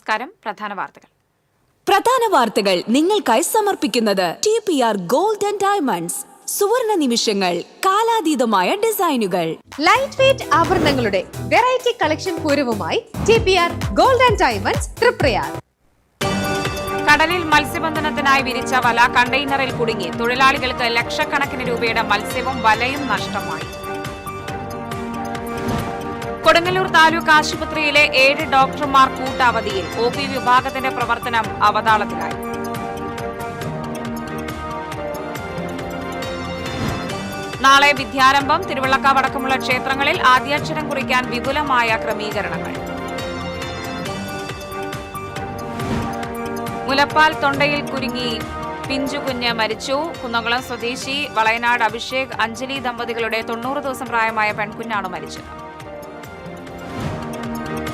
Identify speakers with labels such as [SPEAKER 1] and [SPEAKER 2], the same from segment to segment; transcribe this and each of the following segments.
[SPEAKER 1] നമസ്കാരം.
[SPEAKER 2] പ്രധാന വാർത്തകൾ നിങ്ങൾക്കായി സമർപ്പിക്കുന്നത് TPR Gold and Diamonds. സുവർണ നിമിഷങ്ങൾ, കാലാതീതമായ ഡിസൈനുകൾ.
[SPEAKER 3] ലൈറ്റ് വെയ്റ്റ് ആഭരണങ്ങളുടെ വെറൈറ്റി കളക്ഷൻ പൂരവുമായി TPR Gold and Diamonds Triprayar.
[SPEAKER 1] കടലിൽ മത്സ്യബന്ധനത്തിനായി വിരിച്ച വല കണ്ടെയ്നറിൽ കുടുങ്ങി. തൊഴിലാളികൾക്ക് ലക്ഷക്കണക്കിന് രൂപയുടെ മത്സ്യവും വലയും നഷ്ടമായി. കൊടുങ്ങല്ലൂർ താലൂക്ക് ആശുപത്രിയിലെ 7 ഡോക്ടർമാർ കൂട്ടവധിയിൽ. OP വിഭാഗത്തിന്റെ പ്രവർത്തനം അവതാളത്തിലായി. നാളെ വിദ്യാരംഭം. തിരുവള്ളക്കാവ് അടക്കമുള്ള ക്ഷേത്രങ്ങളിൽ ആദ്യാക്ഷരം കുറിക്കാൻ വിപുലമായ ക്രമീകരണങ്ങൾ. മുലപ്പാൽ തൊണ്ടയിൽ കുരുങ്ങി പിഞ്ചുകുഞ്ഞ് മരിച്ചു. കുന്നംകുളം സ്വദേശി വളയനാട് അഭിഷേക് അഞ്ജലി ദമ്പതികളുടെ 90 ദിവസം പ്രായമായ പെൺകുഞ്ഞാണ് മരിച്ചത്.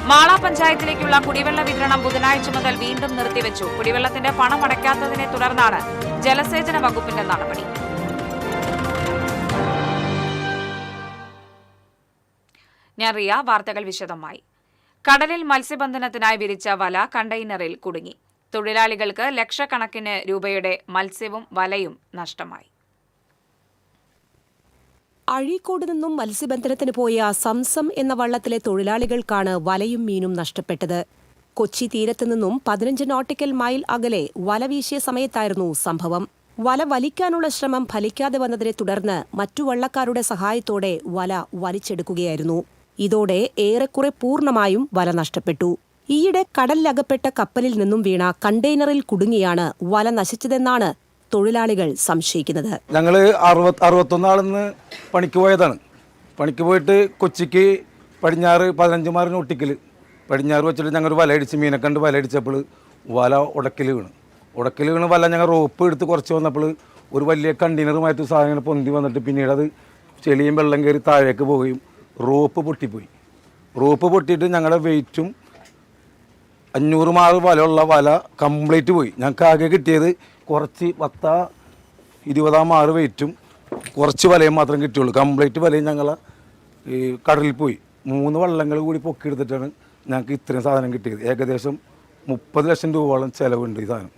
[SPEAKER 1] മാള പഞ്ചായത്തിലേക്കുള്ള കുടിവെള്ള വിതരണം ബുധനാഴ്ച മുതൽ വീണ്ടും നിർത്തിവെച്ചു. കുടിവെള്ളത്തിന്റെ പണം അടയ്ക്കാത്തതിനെ തുടർന്നാണ് ജലസേചന വകുപ്പിന്റെ നടപടി. വാർത്തകൾ വിശദമായി. കടലിൽ മത്സ്യബന്ധനത്തിനായി വിരിച്ച വല കണ്ടെയ്നറിൽ കുടുങ്ങി. തൊഴിലാളികൾക്ക് ലക്ഷക്കണക്കിന് രൂപയുടെ മത്സ്യവും വലയും നഷ്ടമായി.
[SPEAKER 4] അഴീക്കോട് നിന്നും മത്സ്യബന്ധനത്തിന് പോയ സംസം എന്ന വള്ളത്തിലെ തൊഴിലാളികൾക്കാണ് വലയും മീനും നഷ്ടപ്പെട്ടത്. കൊച്ചി തീരത്ത് നിന്നും 15 നോട്ടിക്കൽ മൈൽ അകലെ വല വീശിയ സമയത്തായിരുന്നു സംഭവം. വല വലിക്കാനുള്ള ശ്രമം ഫലിക്കാതെ വന്നതിനെ തുടർന്ന് മറ്റു വള്ളക്കാരുടെ സഹായത്തോടെ വല വലിച്ചെടുക്കുകയായിരുന്നു. ഇതോടെ ഏറെക്കുറെ പൂർണ്ണമായും വല നഷ്ടപ്പെട്ടു. ഈയിടെ കടലിലകപ്പെട്ട കപ്പലിൽ നിന്നും വീണ കണ്ടെയ്നറിൽ കുടുങ്ങിയാണ് വല നശിച്ചതെന്നാണ് തൊഴിലാളികൾ സംശയിക്കുന്നത്.
[SPEAKER 5] ഞങ്ങൾ 61 ആളിന്ന് പണിക്ക് പോയതാണ്. പണിക്ക് പോയിട്ട് കൊച്ചിക്ക് പടിഞ്ഞാറ് 15 മാറി നോട്ടിക്കൽ പടിഞ്ഞാറ് വെച്ചിട്ട് ഞങ്ങൾ വലയടിച്ച് മീനെ കണ്ട് വലയടിച്ചപ്പോൾ വല ഉടക്കിൽ വീണ് വല ഞങ്ങൾ റോപ്പ് എടുത്ത് കുറച്ച് വന്നപ്പോൾ ഒരു വലിയ കണ്ടെയ്നറുമായിട്ട് സാധനങ്ങൾ പൊന്തി വന്നിട്ട് പിന്നീട് അത് ചെളിയും വെള്ളം കയറി താഴേക്ക് പോവുകയും റോപ്പ് പൊട്ടിയിട്ട് ഞങ്ങളുടെ വെയിറ്റും 500 മാറ് വലയുള്ള വല കംപ്ലീറ്റ് പോയി. ഞങ്ങൾക്ക് ആകെ കിട്ടിയത് കുറച്ച് 10-20 മാറ് വെയിറ്റും കുറച്ച് വലയും മാത്രം കിട്ടിയുള്ളൂ. കംപ്ലീറ്റ് വലയും ഞങ്ങളെ ഈ കടലിൽ പോയി. 3 വള്ളങ്ങൾ കൂടി പൊക്കിയെടുത്തിട്ടാണ് ഞങ്ങൾക്ക് ഇത്രയും സാധനം കിട്ടിയത്. ഏകദേശം 30 ലക്ഷം രൂപയോളം ചിലവുണ്ട് ഈ സാധനം.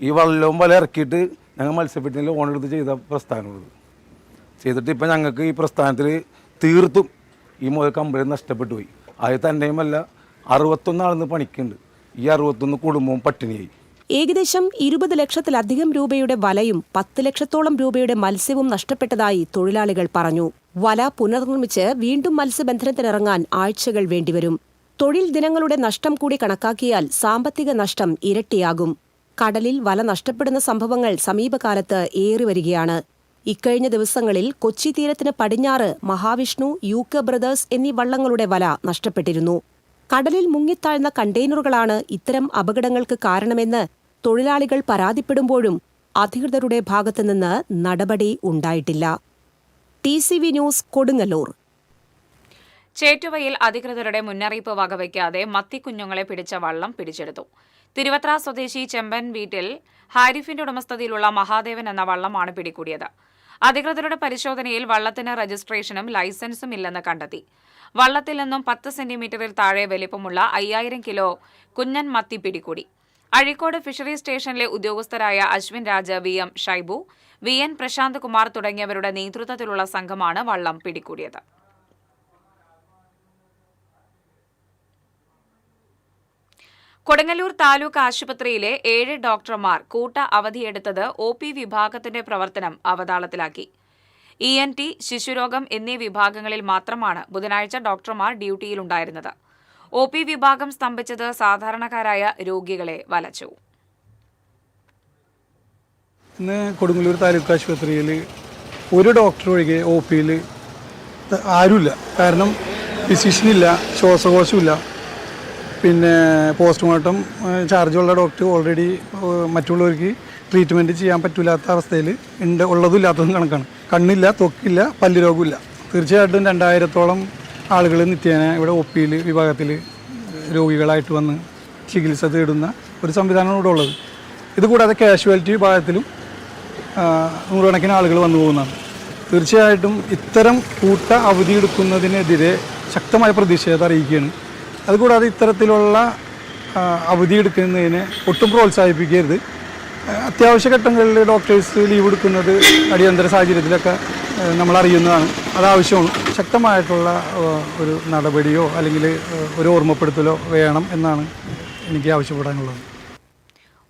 [SPEAKER 5] ഈ വള്ളവും വല ഇറക്കിയിട്ട് ഞങ്ങൾ മത്സ്യബന്ധനത്തിൽ ലോൺ എടുത്ത് ചെയ്ത പ്രസ്ഥാനമുള്ളത്. ചെയ്തിട്ട് ഇപ്പം ഞങ്ങൾക്ക് ഈ പ്രസ്ഥാനത്തിൽ തീർത്തും ഈ മുതൽ കമ്പനി നഷ്ടപ്പെട്ടു പോയി. അത് തന്നെയുമല്ല 61 ആളിന്ന് പണിക്കുണ്ട്. ഈ 61 കുടുംബവും പട്ടിണിയായി.
[SPEAKER 4] ഏകദേശം 20 ലക്ഷത്തിലധികം രൂപയുടെ വലയും 10 ലക്ഷത്തോളം രൂപയുടെ മത്സ്യവും നഷ്ടപ്പെട്ടതായി തൊഴിലാളികൾ പറഞ്ഞു. വല പുനർനിർമ്മിച്ച് വീണ്ടും മത്സ്യബന്ധനത്തിനിറങ്ങാൻ ആഴ്ചകൾ വേണ്ടിവരും. തൊഴിൽ ദിനങ്ങളുടെ നഷ്ടം കൂടി കണക്കാക്കിയാൽ സാമ്പത്തിക നഷ്ടം ഇരട്ടിയാകും. കടലിൽ വല നഷ്ടപ്പെടുന്ന സംഭവങ്ങൾ സമീപകാലത്ത് ഏറിവരികയാണ്. ഇക്കഴിഞ്ഞ ദിവസങ്ങളിൽ കൊച്ചി തീരത്തിന് പടിഞ്ഞാറ് മഹാവിഷ്ണു, യൂക്ക ബ്രദേഴ്സ് എന്നീ വള്ളങ്ങളുടെ വല നഷ്ടപ്പെട്ടിരുന്നു. കടലിൽ മുങ്ങിത്താഴ്ന്ന കണ്ടെയ്നറുകളാണ് ഇത്തരം അപകടങ്ങൾക്ക് കാരണമെന്ന് തൊഴിലാളികൾ പരാതിപ്പെടുമ്പോഴും അധികൃതരുടെ ഭാഗത്തുനിന്ന് നടപടി ഉണ്ടായിട്ടില്ല. TCV news, Kodungallur.
[SPEAKER 1] ചേറ്റുവയിൽ അധികൃതരുടെ മുന്നറിയിപ്പ് വകവയ്ക്കാതെ മത്തിക്കുഞ്ഞുങ്ങളെ പിടിച്ച വള്ളം പിടിച്ചെടുത്തു. തിരുവത്ര സ്വദേശി ചെമ്പൻ വീട്ടിൽ ഹാരിഫിന്റെ ഉടമസ്ഥതയിലുള്ള മഹാദേവൻ എന്ന വള്ളമാണ് പിടികൂടിയത്. അധികൃതരുടെ പരിശോധനയിൽ വള്ളത്തിന് രജിസ്ട്രേഷനും ലൈസൻസും ഇല്ലെന്ന് കണ്ടെത്തി. വള്ളത്തിൽ നിന്നും 10 സെന്റിമീറ്ററിൽ താഴെ വലിപ്പമുള്ള 5000 കിലോ കുഞ്ഞൻ മത്തി പിടികൂടി. അഴീക്കോട് ഫിഷറീസ് സ്റ്റേഷനിലെ ഉദ്യോഗസ്ഥരായ അശ്വിൻ രാജ്, VM ഷൈബു, VN പ്രശാന്ത് കുമാർ തുടങ്ങിയവരുടെ നേതൃത്വത്തിലുള്ള സംഘമാണ് വള്ളം പിടികൂടിയത്. കൊടുങ്ങല്ലൂർ താലൂക്ക് ആശുപത്രിയിലെ 7 ഡോക്ടർമാർ കൂട്ട അവധിയെടുത്തത് OP വിഭാഗത്തിന്റെ പ്രവർത്തനം അവതാളത്തിലാക്കി. ENT, ശിശുരോഗം എന്നീ വിഭാഗങ്ങളിൽ മാത്രമാണ് ബുധനാഴ്ച ഡോക്ടർമാർ ഡ്യൂട്ടിയിലുണ്ടായിരുന്നത്. OP വിഭാഗം സ്തംഭിച്ചത് സാധാരണക്കാരായ രോഗികളെ വലച്ചു.
[SPEAKER 6] ഇന്ന് കൊടുങ്ങല്ലൂർ താലൂക്ക് ആശുപത്രിയിൽ ഒരു ഡോക്ടർ ഒഴികെ OPയിൽ ആരുമില്ല. കാരണം ഫിസിഷ്യനില്ല, ശ്വാസകോശമില്ല. പിന്നെ പോസ്റ്റ്മോർട്ടം ചാർജുള്ള ഡോക്ടർ ഓൾറെഡി മറ്റുള്ളവർക്ക് ട്രീറ്റ്മെൻറ്റ് ചെയ്യാൻ പറ്റില്ലാത്ത അവസ്ഥയിൽ ഉള്ളതും ഇല്ലാത്തതും കണക്കാണ്. കണ്ണില്ല, ത്വക്കില്ല, പല്ല് രോഗമില്ല. തീർച്ചയായിട്ടും 2000-ഓളം ആളുകൾ നിത്യേന ഇവിടെ OPയിൽ വിഭാഗത്തിൽ രോഗികളായിട്ട് വന്ന് ചികിത്സ തേടുന്ന ഒരു സംവിധാനമാണ് ഇവിടെ ഉള്ളത്. ഇതുകൂടാതെ കാഷ്വാലിറ്റി വിഭാഗത്തിലും 100 കണക്കിന് ആളുകൾ വന്നു പോകുന്നതാണ്. തീർച്ചയായിട്ടും ഇത്തരം കൂട്ട അവധിയെടുക്കുന്നതിനെതിരെ ശക്തമായ പ്രതിഷേധം അറിയിക്കുകയാണ്. അതുകൂടാതെ ഇത്തരത്തിലുള്ള അവധി എടുക്കുന്നതിനെ ഒട്ടും പ്രോത്സാഹിപ്പിക്കരുത്. അത്യാവശ്യ ഘട്ടങ്ങളിൽ ഡോക്ടേഴ്സ് ലീവ് എടുക്കുന്നത് അടിയന്തര സാഹചര്യത്തിലൊക്കെ നമ്മൾ അറിയുന്നതാണ്. അതാവശ്യമാണ്. ശക്തമായിട്ടുള്ള ഒരു നടപടിയോ അല്ലെങ്കിൽ ഒരു ഓർമ്മപ്പെടുത്തലോ വേണം എന്നാണ് എനിക്ക് ആവശ്യപ്പെടാനുള്ളത്.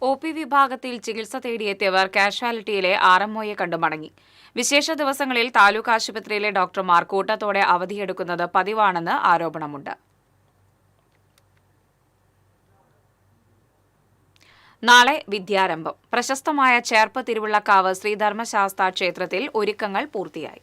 [SPEAKER 1] OP വിഭാഗത്തിൽ ചികിത്സ തേടിയെത്തിയവർ കാഷ്വാലിറ്റിയിലെ RMOയെ കണ്ടു മടങ്ങി. വിശേഷ ദിവസങ്ങളിൽ താലൂക്ക് ആശുപത്രിയിലെ ഡോക്ടർമാർ കൂട്ടത്തോടെ അവധിയെടുക്കുന്നത് പതിവാണെന്ന് ആരോപണമുണ്ട്. നാളെ വിദ്യാരംഭം. പ്രശസ്തമായ ചേർപ്പ് തിരുവുള്ളക്കാവ് ശ്രീധർമ്മശാസ്താ ക്ഷേത്രത്തിൽ ഒരുക്കങ്ങൾ പൂർത്തിയായി.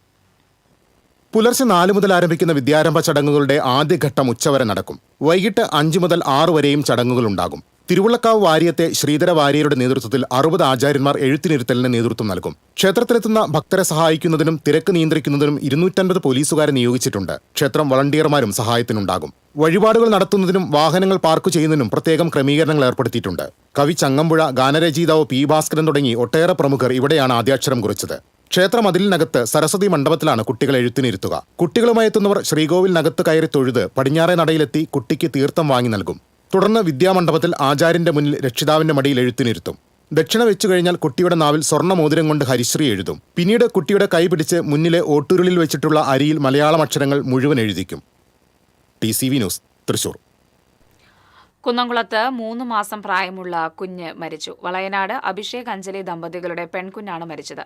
[SPEAKER 7] പുലർച്ചെ 4 മുതൽ ആരംഭിക്കുന്ന വിദ്യാരംഭ ചടങ്ങുകളുടെ ആദ്യഘട്ടം ഉച്ചവരെ നടക്കും. വൈകിട്ട് 5 മുതൽ 6 വരെയും ചടങ്ങുകളുണ്ടാകും. തിരുവുള്ളക്കാവ് വാര്യത്തെ ശ്രീധര വാര്യരുടെ നേതൃത്വത്തിൽ 60 ആചാര്യന്മാർ എഴുത്തിനിരുത്തലിന് നേതൃത്വം നൽകും. ക്ഷേത്രത്തിലെത്തുന്ന ഭക്തരെ സഹായിക്കുന്നതിനും തിരക്ക് നിയന്ത്രിക്കുന്നതിനും 250 പോലീസുകാരെ നിയോഗിച്ചിട്ടുണ്ട്. ക്ഷേത്രം വളണ്ടിയർമാരും സഹായത്തിനുണ്ടാകും. വഴിപാടുകൾ നടത്തുന്നതിനും വാഹനങ്ങൾ പാർക്ക് ചെയ്യുന്നതിനും പ്രത്യേകം ക്രമീകരണങ്ങൾ ഏർപ്പെടുത്തിയിട്ടുണ്ട്. കവി ചങ്ങമ്പുഴ, ഗാനരചയിതാവ് P. ഭാസ്കരൻ തുടങ്ങി ഒട്ടേറെ പ്രമുഖർ ഇവിടെയാണ് ആദ്യാക്ഷരം കുറിച്ചത്. ക്ഷേത്ര മതിലിനകത്ത് സരസ്വതി മണ്ഡപത്തിലാണ് കുട്ടികൾ എഴുത്തിനിരുത്തുക. കുട്ടികളുമായി എത്തുന്നവർ ശ്രീകോവിലിനകത്ത് കയറി തൊഴുത് പടിഞ്ഞാറേ നടയിലെത്തി കുട്ടിക്ക് തീർത്ഥം വാങ്ങി നൽകും. തുടർന്ന് വിദ്യാമണ്ഡപത്തിൽ ആചാര്യന്റെ മുന്നിൽ രക്ഷിതാവിന്റെ മടിയിൽ എഴുത്തിനിരുത്തും. ദക്ഷിണ വെച്ചു കഴിഞ്ഞാൽ കുട്ടിയുടെ നാവിൽ സ്വർണ്ണമോതിരം കൊണ്ട് ഹരിശ്രീ എഴുതും. പിന്നീട് കുട്ടിയുടെ കൈ പിടിച്ച് മുന്നിലെ ഓട്ടുരുളിൽ വെച്ചിട്ടുള്ള അരിയിൽ മലയാളം അക്ഷരങ്ങൾ മുഴുവൻ എഴുതിക്കും. TCV news, Thrissur.
[SPEAKER 1] കുന്നംകുളത്ത് 3 മാസം പ്രായമുള്ള കുഞ്ഞ് മരിച്ചു. വളയനാട് അഭിഷേക് അഞ്ജലി ദമ്പതികളുടെ പെൺകുഞ്ഞാണ് മരിച്ചത്.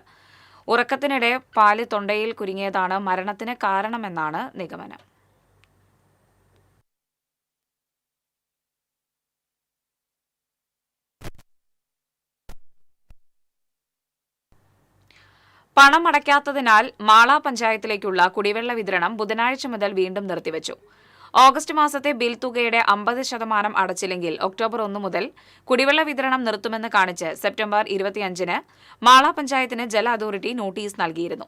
[SPEAKER 1] ഉറക്കത്തിനിടെ പാല് തൊണ്ടയിൽ കുരുങ്ങിയതാണ് മരണത്തിന് കാരണമെന്നാണ് നിഗമനം. പണമടയ്ക്കാത്തതിനാൽ മാള പഞ്ചായത്തിലേക്കുള്ള കുടിവെള്ള വിതരണം ബുധനാഴ്ച മുതൽ വീണ്ടും നിർത്തിവച്ചു. ഓഗസ്റ്റ് മാസത്തെ ബിൽ തുകയുടെ 50% അടച്ചില്ലെങ്കിൽ ഒക്ടോബർ 1 മുതൽ കുടിവെള്ള വിതരണം നിർത്തുമെന്ന് കാണിച്ച് സെപ്റ്റംബർ 25-ന് മാള പഞ്ചായത്തിന് ജല അതോറിറ്റി നോട്ടീസ് നൽകിയിരുന്നു.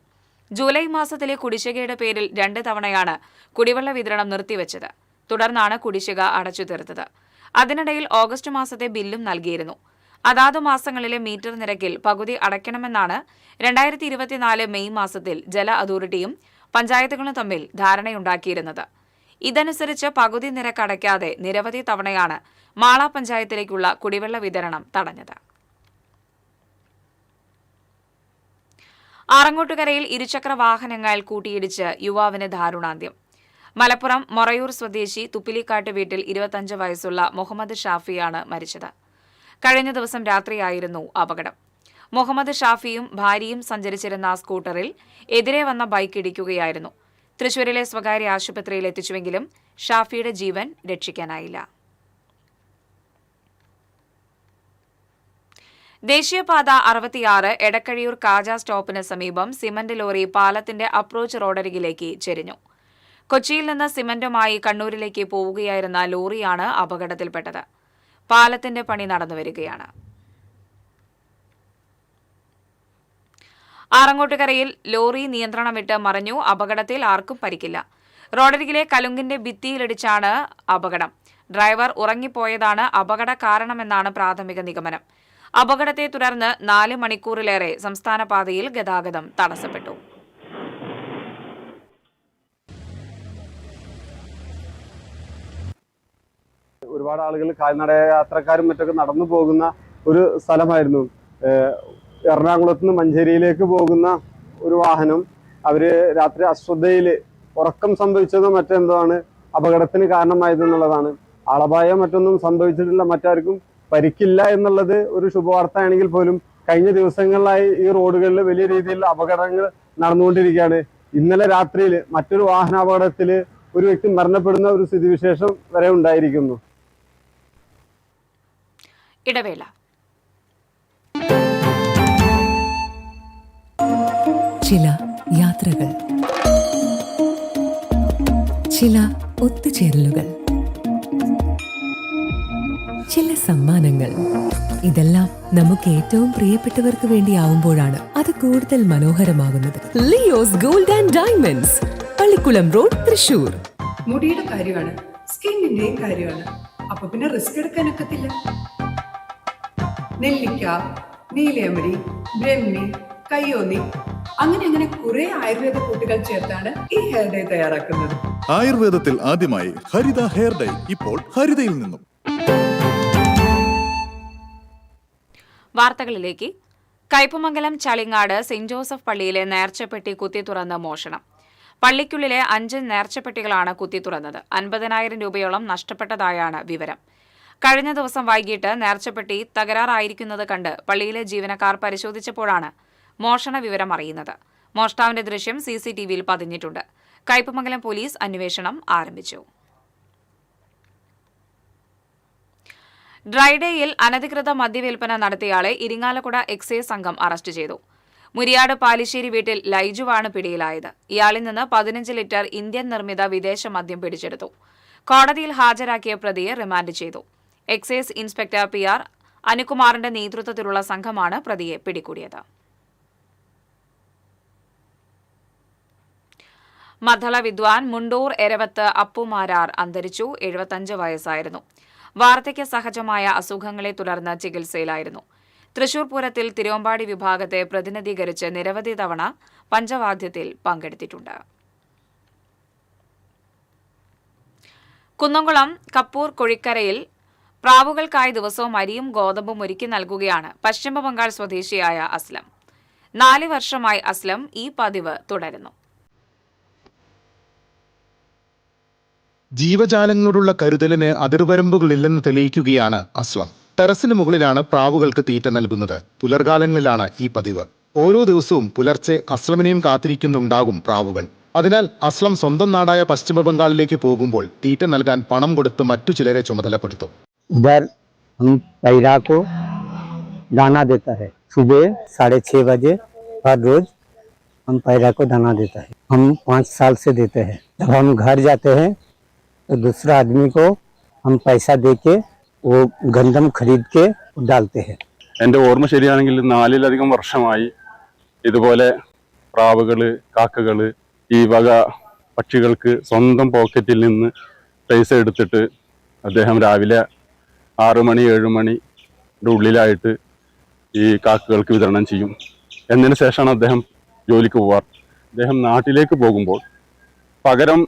[SPEAKER 1] ജൂലൈ മാസത്തിലെ കുടിശ്ശികയുടെ പേരിൽ 2 തവണയാണ് കുടിവെള്ള വിതരണം നിർത്തിവച്ചത്. തുടർന്നാണ് കുടിശ്ശിക അടച്ചു തീർത്തത്. അതിനിടയിൽ ഓഗസ്റ്റ് മാസത്തെ ബില്ലും നൽകിയിരുന്നു. അതാത് മാസങ്ങളിലെ മീറ്റർ നിരക്കിൽ പകുതി അടയ്ക്കണമെന്നാണ് 2024 മെയ് മാസത്തിൽ ജല അതോറിറ്റിയും പഞ്ചായത്തുകളും തമ്മിൽ ധാരണയുണ്ടാക്കിയിരുന്നത്. ഇതനുസരിച്ച് പകുതി നിരക്ക് അടയ്ക്കാതെ നിരവധി തവണയാണ് മാള പഞ്ചായത്തിലേക്കുള്ള കുടിവെള്ള വിതരണം തടഞ്ഞത്. ആറങ്ങോട്ടുകരയിൽ ഇരുചക്ര വാഹനങ്ങൾ കൂട്ടിയിടിച്ച് യുവാവിന് ദാരുണാന്ത്യം. മലപ്പുറം മൊറയൂർ സ്വദേശി തുപ്പിലിക്കാട്ട് വീട്ടിൽ 25 വയസ്സുള്ള മുഹമ്മദ് ഷാഫിയാണ് മരിച്ചത്. കഴിഞ്ഞ ദിവസം രാത്രിയായിരുന്നു അപകടം. മുഹമ്മദ് ഷാഫിയും ഭാര്യയും സഞ്ചരിച്ചിരുന്ന സ്കൂട്ടറിൽ എതിരെ വന്ന ബൈക്ക് ഇടിക്കുകയായിരുന്നു. തൃശൂരിലെ സ്വകാര്യ ആശുപത്രിയിൽ എത്തിച്ചുവെങ്കിലും ഷാഫിയുടെ ജീവൻ രക്ഷിക്കാനായില്ല. ദേശീയപാത 66 എടക്കഴിയൂർ കാജ സ്റ്റോപ്പിന് സമീപം സിമന്റ് ലോറി പാലത്തിന്റെ അപ്രോച്ച് റോഡരികിലേക്ക് ചെരിഞ്ഞു. കൊച്ചിയിൽ നിന്ന് സിമന്റുമായി കണ്ണൂരിലേക്ക് പോവുകയായിരുന്ന ലോറിയാണ് അപകടത്തിൽപ്പെട്ടത്. പാലത്തിന്റെ പണി നടന്നുവരികയാണ്. ആറങ്ങോട്ടുകരയിൽ ലോറി നിയന്ത്രണം വിട്ട് മറിഞ്ഞു. അപകടത്തിൽ ആർക്കും പരിക്കില്ല. റോഡരികിലെ കലുങ്കിന്റെ ഭിത്തിയിലിടിച്ചാണ് അപകടം. ഡ്രൈവർ ഉറങ്ങിപ്പോയതാണ് അപകട കാരണമെന്നാണ് പ്രാഥമിക നിഗമനം. അപകടത്തെ തുടർന്ന് 4 മണിക്കൂറിലേറെ സംസ്ഥാന പാതയിൽ ഗതാഗതം തടസ്സപ്പെട്ടു.
[SPEAKER 8] ഒരുപാട് ആളുകൾ കാൽനട യാത്രക്കാരും മറ്റൊക്കെ നടന്നു പോകുന്ന ഒരു സ്ഥലമായിരുന്നു. എറണാകുളത്ത് നിന്ന് മഞ്ചേരിയിലേക്ക് പോകുന്ന ഒരു വാഹനം അവര് രാത്രി അശ്രദ്ധയിൽ ഉറക്കം സംഭവിച്ചതോ മറ്റെന്തോ ആണ് അപകടത്തിന് കാരണമായതെന്നുള്ളതാണ്. ആളപായം മറ്റൊന്നും സംഭവിച്ചിട്ടില്ല, മറ്റാർക്കും പരിക്കില്ല എന്നുള്ളത് ഒരു ശുഭവാർത്തയാണെങ്കിൽ പോലും കഴിഞ്ഞ ദിവസങ്ങളിലായി ഈ റോഡുകളിൽ വലിയ രീതിയിൽ അപകടങ്ങൾ നടന്നുകൊണ്ടിരിക്കുകയാണ്. ഇന്നലെ രാത്രിയിൽ മറ്റൊരു വാഹനാപകടത്തിൽ ഒരു വ്യക്തി മരണപ്പെടുന്ന ഒരു സ്ഥിതിവിശേഷം വരെ ഉണ്ടായിരിക്കുന്നു.
[SPEAKER 1] ഇടവേള.
[SPEAKER 9] ചില യാത്രകൾ, ചില ഒത്തുചേരലുകൾ, ചില സമ്മാനങ്ങൾ, ഇതെല്ലാം നമുക്ക് ഏറ്റവും പ്രിയപ്പെട്ടവർക്ക് വേണ്ടിയാവുമ്പോഴാണ് അത് കൂടുതൽ മനോഹരമാകുന്നത്. Leo's gold and diamonds, Pallikulam road, Thrissur.
[SPEAKER 10] മുടിയുടെ കാര്യമാണ്, സ്കിന്നിന്റെയും കാര്യമാണ്. അപ്പൊ പിന്നെ റിസ്ക് എടുക്കാനൊക്കത്തില്ല. നെല്ലിക്ക, നീലയമരി, ബ്രഹ്മി, കയ്യോന്നി, അങ്ങനെ കുറെ ആയുർവേദ കൂട്ടുകൾ ചേർത്താണ് ഈ ഹെയർ ഡേ തയ്യാറാക്കുന്നത്.
[SPEAKER 11] ആയുർവേദത്തിൽ ആദ്യമായി ഹരിത ഹെയർ ഡേ ഇപ്പോൾ ഹരിതയിൽ നിന്നും.
[SPEAKER 1] വാർത്തകളിലേക്ക്. കയ്പമംഗലം ചളിങ്ങാട് സെന്റ് ജോസഫ് പള്ളിയിലെ നേർച്ചപ്പെട്ടി കുത്തി തുറന്ന് മോഷണം. പള്ളിക്കുള്ളിലെ 5 നേർച്ചപ്പെട്ടികളാണ് കുത്തി തുറന്നത്. 50,000 രൂപയോളം നഷ്ടപ്പെട്ടതായാണ് വിവരം. കഴിഞ്ഞ ദിവസം വൈകിട്ട് നേർച്ചപ്പെട്ടി തകരാറായിരിക്കുന്നത് കണ്ട് പള്ളിയിലെ ജീവനക്കാർ പരിശോധിച്ചപ്പോഴാണ് മോഷണ വിവരം അറിയുന്നത്. മോഷ്ടാവിന്റെ ദൃശ്യം CCTVയിൽ പതിഞ്ഞിട്ടുണ്ട്. കയ്പമംഗലം പോലീസ് അന്വേഷണം ആരംഭിച്ചു. ഡ്രൈഡേയിൽ അനധികൃത മദ്യവിൽപ്പന നടത്തിയയാളെ ഇരിങ്ങാലക്കുട എക്സൈസ് സംഘം അറസ്റ്റ് ചെയ്തു. മുരിയാട് പാലിശ്ശേരി വീട്ടിൽ ലൈജുവാണ് പിടിയിലായത്. ഇയാളിൽ നിന്ന് 15 ലിറ്റർ ഇന്ത്യൻ നിർമ്മിത വിദേശ മദ്യം പിടിച്ചെടുത്തു. കോടതിയിൽ ഹാജരാക്കിയ പ്രതിയെ റിമാൻഡ് ചെയ്തു. എക്സൈസ് ഇൻസ്പെക്ടർ PR അനുകുമാറിന്റെ നേതൃത്വത്തിലുള്ള സംഘമാണ് പ്രതിയെ പിടികൂടിയത്. മദ്ദള വിദ്വാൻ മുണ്ടൂർ എരവത്ത് അപ്പുമാരാർ അന്തരിച്ചു. 75 വയസ്സായിരുന്നു. വാർദ്ധക്യ സഹജമായ അസുഖങ്ങളെ തുടർന്ന് ചികിത്സയിലായിരുന്നു. തൃശൂർ പൂരത്തിൽ തിരുവമ്പാടി വിഭാഗത്തെ പ്രതിനിധീകരിച്ച് നിരവധി തവണ പഞ്ചവാദ്യത്തിൽ പങ്കെടുത്തിട്ടുണ്ട്. കുന്നംകുളം കപ്പൂർ കൊഴിക്കരയിൽ പ്രാവുകൾക്കായി ദിവസവും അരിയും ഗോതമ്പും ഒരുക്കി നൽകുകയാണ് പശ്ചിമബംഗാൾ സ്വദേശിയായ അസ്ലം. 4 വർഷമായി അസ്ലം ഈ പതിവ് തുടരുന്നു.
[SPEAKER 7] ജീവജാലങ്ങളോടുള്ള കരുതലിന് അതിർവരമ്പുകളില്ലെന്ന് തെളിയിക്കുകയാണ് അസ്ലം. ടെറസിന് മുകളിലാണ് പ്രാവുകൾക്ക് തീറ്റ നൽകുന്നത്. പുലർകാലങ്ങളിലാണ് ഈ പതിവ്. ഓരോ ദിവസവും പുലർച്ചെ അസ്ലമിനെയും കാത്തിരിക്കുന്നുണ്ടാകും പ്രാവുകൾ. അതിനാൽ അസ്ലം സ്വന്തം നാടായ പശ്ചിമ ബംഗാളിലേക്ക് പോകുമ്പോൾ തീറ്റ നൽകാൻ പണം കൊടുത്ത് മറ്റു ചിലരെ ചുമതലപ്പെടുത്തും.
[SPEAKER 11] इधर हम पैरा को दाना देता है. सुबह 6:30 बजे हर रोज हम पैरा को दाना देता है. हम 5 साल से देते हैं. जब हम घर जाते हैं तो दूसरा आदमी को हम पैसा दे के वो गंदम खरीद के डालते हैं.
[SPEAKER 8] എൻ്റെ ഓർമ്മ ശരിയാണെങ്കിൽ 4-ലധികം വർഷമായി ഇതുപോലെ പ്രാവുകൾ, കാക്കകൾ, ഈ വക പക്ഷികൾക്ക് സ്വന്തം പോക്കറ്റിൽ നിന്ന് പൈസ എടുത്തിട്ട് അദ്ദേഹം രാവിലെ 6 മണി 7 മണിയുടെ ഉള്ളിലായിട്ട് ഈ കാക്കകൾക്ക് വിതരണം ചെയ്യും. എന്നതിന് ശേഷമാണ് അദ്ദേഹം ജോലിക്ക് പോവാറ്. അദ്ദേഹം നാട്ടിലേക്ക് പോകുമ്പോൾ പകരം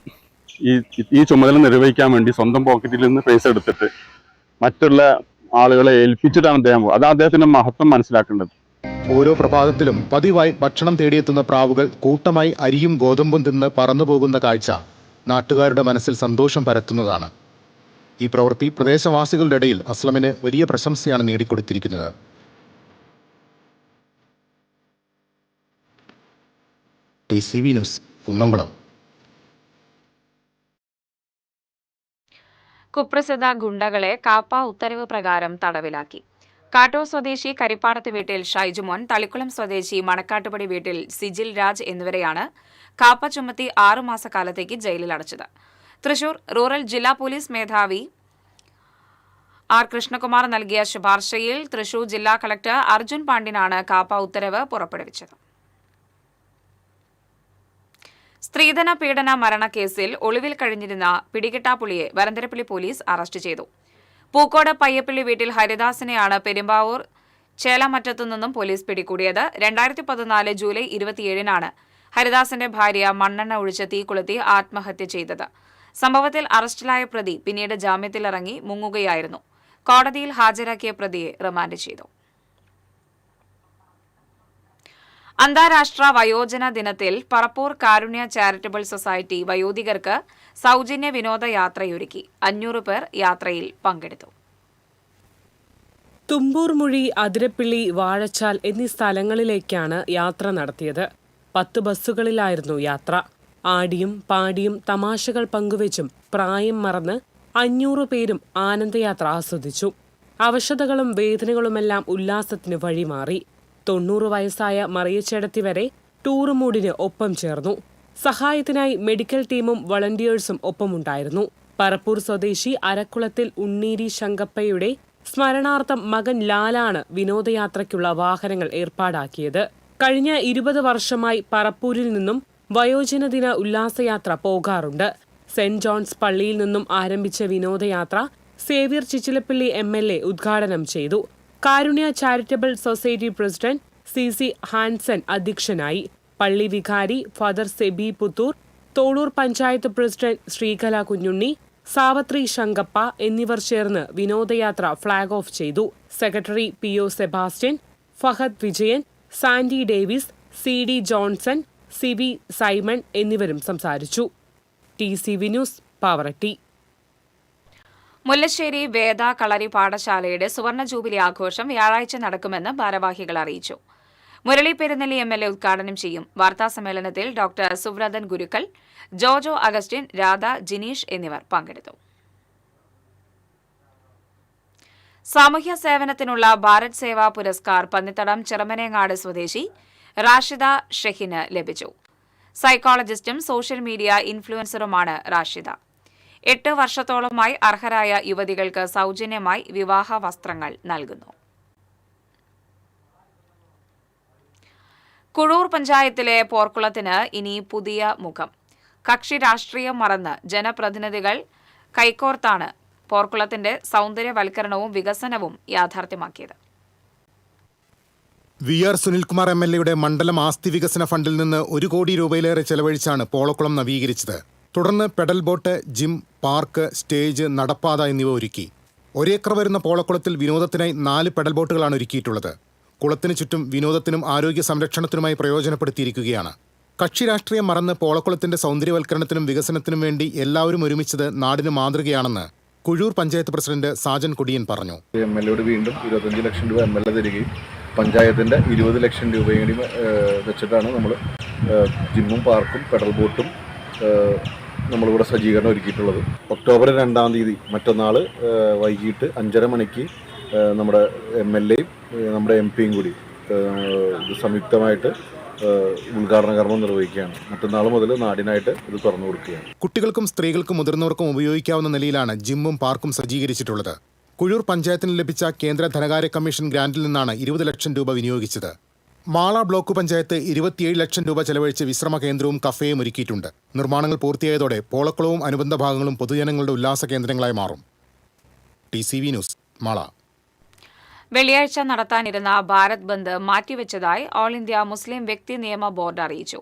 [SPEAKER 8] ഈ ചുമതല നിർവഹിക്കാൻ വേണ്ടി സ്വന്തം പോക്കറ്റിൽ നിന്ന് പൈസ എടുത്തിട്ട് മറ്റുള്ള ആളുകളെ ഏൽപ്പിച്ചിട്ടാണ് അദ്ദേഹം പോകുന്നത്. അതാണ് അദ്ദേഹത്തിന്റെ മഹത്വം മനസ്സിലാക്കേണ്ടത്.
[SPEAKER 7] ഓരോ പ്രഭാതത്തിലും പതിവായി ഭക്ഷണം തേടിയെത്തുന്ന പ്രാവുകൾ കൂട്ടമായി അരിയും ഗോതമ്പും തിന്ന് പറന്നുപോകുന്ന കാഴ്ച നാട്ടുകാരുടെ മനസ്സിൽ സന്തോഷം പരത്തുന്നതാണ്. ഈ പ്രവൃത്തി പ്രദേശവാസികളുടെ ഇടയിൽ അസ്ലമിന് വലിയ പ്രശംസയാണ് നേടിക്കൊടുത്തിരിക്കുന്നത്. TCV news, Kunnamkulam.
[SPEAKER 1] കുപ്രസിദ്ധ ഗുണ്ടകളെ കാപ്പ ഉത്തരവ് പ്രകാരം തടവിലാക്കി. കാട്ടൂർ സ്വദേശി കരിപ്പാടത്ത് വീട്ടിൽ ഷൈജുമോൻ, തളിക്കുളം സ്വദേശി മണക്കാട്ടുപടി വീട്ടിൽ സിജിൽ രാജ് എന്നിവരെയാണ് കാപ്പ ചുമത്തി 6 മാസക്കാലത്തേക്ക് ജയിലിൽ അടച്ചത്. തൃശൂർ റൂറൽ ജില്ലാ പോലീസ് മേധാവി R. കൃഷ്ണകുമാർ നൽകിയ ശുപാർശയിൽ തൃശൂർ ജില്ലാ കളക്ടർ അർജുൻ പാണ്ഡ്യനാണ് കാപ്പ ഉത്തരവ് പുറപ്പെടുവിച്ചത്. സ്ത്രീധന പീഡന മരണക്കേസിൽ ഒളിവിൽ കഴിഞ്ഞിരുന്ന പിടികിട്ടാപ്പുള്ളിയെ വരന്തരപ്പള്ളി പോലീസ് അറസ്റ്റ് ചെയ്തു. പൂക്കോട് പയ്യപ്പള്ളി വീട്ടിൽ ഹരിദാസിനെയാണ് പെരുമ്പാവൂർ ചേലമറ്റത്തു നിന്നും പോലീസ് പിടികൂടിയത്. 2014 ജൂലൈ 27-നാണ് ഹരിദാസിന്റെ ഭാര്യ മണ്ണെണ്ണ ഒഴിച്ച് തീ കൊളുത്തി ആത്മഹത്യ ചെയ്തത്. സംഭവത്തിൽ അറസ്റ്റിലായ പ്രതി പിന്നീട് ജാമ്യത്തിലിറങ്ങി മുങ്ങുകയായിരുന്നു. കോടതിയിൽ ഹാജരാക്കിയ പ്രതിയെ റിമാൻഡ് ചെയ്തു. അന്താരാഷ്ട്ര വയോജന ദിനത്തിൽ പറപ്പൂർ കാരുണ്യ ചാരിറ്റബിൾ സൊസൈറ്റി വയോധികർക്ക് സൗജന്യ വിനോദയാത്രയൊരുക്കി. 500 പേർ യാത്രയിൽ പങ്കെടുത്തു.
[SPEAKER 12] തുമ്പൂർമുഴി, അതിരപ്പിള്ളി, വാഴച്ചാൽ എന്നീ സ്ഥലങ്ങളിലേക്കാണ് യാത്ര നടത്തിയത്. 10 ബസ്സുകളിലായിരുന്നു യാത്ര. ആടിയും പാടിയും തമാശകൾ പങ്കുവച്ചും പ്രായം മറന്ന് 500 പേരും ആനന്ദയാത്ര ആസ്വദിച്ചു. അവശതകളും വേദനകളുമെല്ലാം ഉല്ലാസത്തിന് വഴിമാറി. 90 വയസ്സായ മറിയച്ചേടത്തി വരെ ടൂർ മൂഡിന് ഒപ്പം ചേർന്നു. സഹായത്തിനായി മെഡിക്കൽ ടീമും വളണ്ടിയേഴ്സും ഒപ്പമുണ്ടായിരുന്നു. പറപ്പൂർ സ്വദേശി അരക്കുളത്തിൽ ഉണ്ണീരി ശങ്കപ്പയുടെ സ്മരണാർത്ഥം മകൻ ലാലാണ് വിനോദയാത്രയ്ക്കുള്ള വാഹനങ്ങൾ ഏർപ്പാടാക്കിയത്. കഴിഞ്ഞ 20 വർഷമായി പറപ്പൂരിൽ നിന്നും വയോജനദിന ഉല്ലാസയാത്ര പോകാറുണ്ട്. സെന്റ് ജോൺസ് പള്ളിയിൽ നിന്നും ആരംഭിച്ച വിനോദയാത്ര സേവ്യർ ചിച്ചിലപ്പള്ളി MLA ഉദ്ഘാടനം ചെയ്തു. Karunya charitable society president CC Hansen അധ്യക്ഷനായി. പള്ളി വികാരി ഫാദർ സെബി പുത്തൂർ, തോളൂർ പഞ്ചായത്ത് പ്രസിഡന്റ് ശ്രീകല കുഞ്ഞുണ്ണി, സാവത്രി ശങ്കപ്പ എന്നിവർ ചേർന്ന് വിനോദയാത്ര ഫ്ളാഗ് ഓഫ് ചെയ്തു. Secretary PO Sebastian, Fahad Vijayan, Sandy Davis, CD Johnson, CB Simon എന്നിവരും സംസാരിച്ചു. TCV news, Pavaratti.
[SPEAKER 1] മുല്ലശ്ശേരി വേദ കളരി പാഠശാലയുടെ സുവർണ ജൂബിലി ആഘോഷം വ്യാഴാഴ്ച നടക്കുമെന്ന് ഭാരവാഹികൾ അറിയിച്ചു. മുരളി പെരുന്നെല്ലി MLA ഉദ്ഘാടനം ചെയ്യും. വാർത്താസമ്മേളനത്തിൽ ഡോക്ടർ സുബ്രതൻ ഗുരുക്കൾ, ജോജോ അഗസ്റ്റിൻ, രാധ, ജിനീഷ് എന്നിവർ പങ്കെടുത്തു. സാമൂഹ്യ സേവനത്തിനുള്ള ഭാരത് സേവാ പുരസ്കാർ പന്നിത്തടം ചെറുമനേങ്ങാട് സ്വദേശി റാഷിദ ഷെഹിന് ലഭിച്ചു. സൈക്കോളജിസ്റ്റും സോഷ്യൽ മീഡിയ ഇൻഫ്ലുവൻസറുമാണ് റാഷിദ. 8 വർഷത്തോളമായി അർഹരായ യുവതികൾക്ക് സൗജന്യമായി വിവാഹ വസ്ത്രങ്ങൾ നൽകുന്നു. കുഴൂർ പഞ്ചായത്തിലെ പോർക്കുളത്തിന് ഇനി പുതിയ മുഖം. കക്ഷി രാഷ്ട്രീയം മറന്ന് ജനപ്രതിനിധികൾ കൈകോർത്താണ് പോർക്കുളത്തിന്റെ സൗന്ദര്യവൽക്കരണവും വികസനവും യാഥാർത്ഥ്യമാക്കിയത്.
[SPEAKER 7] VR സുനിൽകുമാർ MLAയുടെ മണ്ഡലം ആസ്തി വികസന ഫണ്ടിൽ നിന്ന് 1 കോടി രൂപയിലേറെ ചെലവഴിച്ചാണ് പോളക്കുളം നവീകരിച്ചത്. തുടർന്ന് pedal boat, gym, park, stage, നടപ്പാത എന്നിവ ഒരുക്കി. 1 ഏക്കർ വരുന്ന പോളക്കുളത്തിൽ വിനോദത്തിനായി 4 പെഡൽ ബോട്ടുകളാണ് ഒരുക്കിയിട്ടുള്ളത്. കുളത്തിനു ചുറ്റും വിനോദത്തിനും ആരോഗ്യ സംരക്ഷണത്തിനുമായി പ്രയോജനപ്പെടുത്തിയിരിക്കുകയാണ്. കക്ഷി രാഷ്ട്രീയം മറന്ന് പോളക്കുളത്തിന്റെ സൗന്ദര്യവൽക്കരണത്തിനും വികസനത്തിനും വേണ്ടി എല്ലാവരും ഒരുമിച്ചത് നാടിന് മാതൃകയാണെന്ന് കുഴൂർ പഞ്ചായത്ത് പ്രസിഡന്റ് സാജൻ കൊടിയൻ പറഞ്ഞു.
[SPEAKER 13] MLAയോട് വീണ്ടും 25 ലക്ഷം രൂപ MLA തരികയും പഞ്ചായത്തിന്റെ 20 ലക്ഷം രൂപയും കൂടി വെച്ചിട്ടാണ് നമ്മൾ ജിമ്മും പാർക്കും പെഡൽ ബോട്ടും നമ്മളിവിടെ സജ്ജീകരണം ഒരുക്കിയിട്ടുള്ളത്. ഒക്ടോബർ 2-ാം തീയതി മറ്റന്നാൾ വൈകിട്ട് 5:30 മണിക്ക് നമ്മുടെ MLAയും നമ്മുടെ MP-യും കൂടി ഇത് സംയുക്തമായിട്ട് ഉദ്ഘാടന കർമ്മം നിർവഹിക്കുകയാണ്. മറ്റന്നാൾ മുതൽ നാടിനായിട്ട് ഇത് തുറന്നു കൊടുക്കുകയാണ്.
[SPEAKER 7] കുട്ടികൾക്കും സ്ത്രീകൾക്കും മുതിർന്നവർക്കും ഉപയോഗിക്കാവുന്ന നിലയിലാണ് ജിമ്മും പാർക്കും സജ്ജീകരിച്ചിട്ടുള്ളത്. കുഴൂർ പഞ്ചായത്തിന് ലഭിച്ച കേന്ദ്ര ധനകാര്യ കമ്മീഷൻ ഗ്രാന്റിൽ നിന്നാണ് 20 ലക്ഷം രൂപ വിനിയോഗിച്ചത്. മാള ബ്ലോക്ക് പഞ്ചായത്ത് 27 ലക്ഷം രൂപ ചെലവഴിച്ച് വിശ്രമ കേന്ദ്രവും കഫേയും ഒരുക്കിയിട്ടുണ്ട്. നിർമ്മാണങ്ങൾ പൂർത്തിയായതോടെ പോളക്കുളവും അനുബന്ധ ഭാഗങ്ങളും പൊതുജനങ്ങളുടെ ഉല്ലാസ കേന്ദ്രങ്ങളായി മാറും. TCV news, Mala.
[SPEAKER 1] വെള്ളിയാഴ്ച നടത്താനിരുന്ന ഭാരത് ബന്ദ് മാറ്റിവെച്ചതായി ഓൾ ഇന്ത്യ മുസ്ലിം വ്യക്തി നിയമ ബോർഡ് അറിയിച്ചു.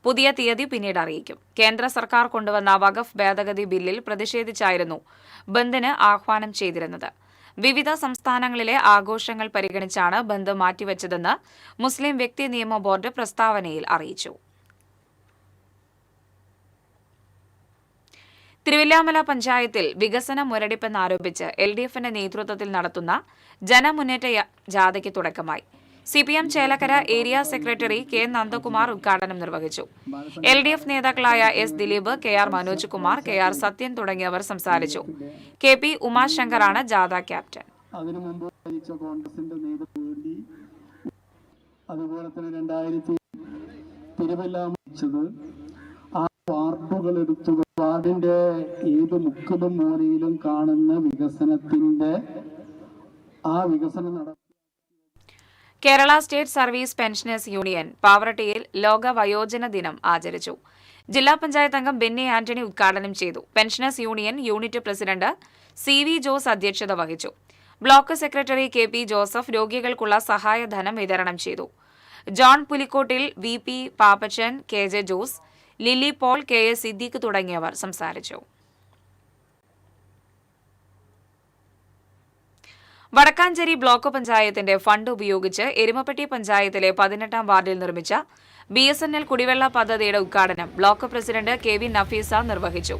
[SPEAKER 1] പുതിയ തീയതി പിന്നീട് അറിയിക്കും. കേന്ദ്ര സർക്കാർ കൊണ്ടുവന്ന വഖഫ് ഭേദഗതി ബില്ലിൽ പ്രതിഷേധിച്ചായിരുന്നു ബന്ദിന് ആഹ്വാനം ചെയ്തിരുന്നത്. വിവിധ സംസ്ഥാനങ്ങളിലെ ആഘോഷങ്ങൾ പരിഗണിച്ചാണ് ബന്ദ് മാറ്റിവെച്ചതെന്ന് മുസ്ലിം വ്യക്തി നിയമ ബോർഡ് പ്രസ്താവനയിൽ അറിയിച്ചു. തിരുവില്ലാമല പഞ്ചായത്തിൽ വികസന മുരടിപ്പെന്നാരോപിച്ച് LDF-ന്റെ നേതൃത്വത്തിൽ നടത്തുന്ന ജനമുന്നേറ്റ ജാഥയ്ക്ക് തുടക്കമായി. CPM Chelakkara area secretary K. Nandakumar ഉദ്ഘാടനം നിർവഹിച്ചു. LDF നേതാക്കളായ S. Dileep, KR Manoj Kumar, KR Sathyan തുടങ്ങിയവർ സംസാരിച്ചു. KP ഉമാശങ്കറാണ് ജാഥ ക്യാപ്റ്റൻ.
[SPEAKER 14] അതുപോലെ തന്നെ വാർഡുകൾ എടുത്തു വാർഡിന്റെ ഏത് മുക്കിലും മൂലയിലും കാണുന്ന വികസനത്തിന്റെ ആ വികസനം
[SPEAKER 1] Kerala state service pensioners union പാവറട്ടിയിൽ ലോക വയോജന ദിനം ആചരിച്ചു. ജില്ലാ പഞ്ചായത്ത് അംഗം ബെന്നി ആന്റണി ഉദ്ഘാടനം ചെയ്തു. Pensioners union unit president CV Jose അധ്യക്ഷത വഹിച്ചു. ബ്ലോക്ക് സെക്രട്ടറി KP ജോസഫ് രോഗികൾക്കുള്ള സഹായധനം വിതരണം ചെയ്തു. John Pulikottil, VP Pappachan, KJ Jose, Lilly Paul, KS Siddique തുടങ്ങിയവർ സംസാരിച്ചു. വടക്കാഞ്ചേരി ബ്ലോക്ക് പഞ്ചായത്തിന്റെ ഫണ്ട് ഉപയോഗിച്ച് എരുമപ്പെട്ടി പഞ്ചായത്തിലെ 18-ാം വാർഡിൽ നിർമ്മിച്ച BSNL കുടിവെള്ള പദ്ധതിയുടെ ഉദ്ഘാടനം ബ്ലോക്ക് പ്രസിഡന്റ് KV നഫീസ നിർവഹിച്ചു.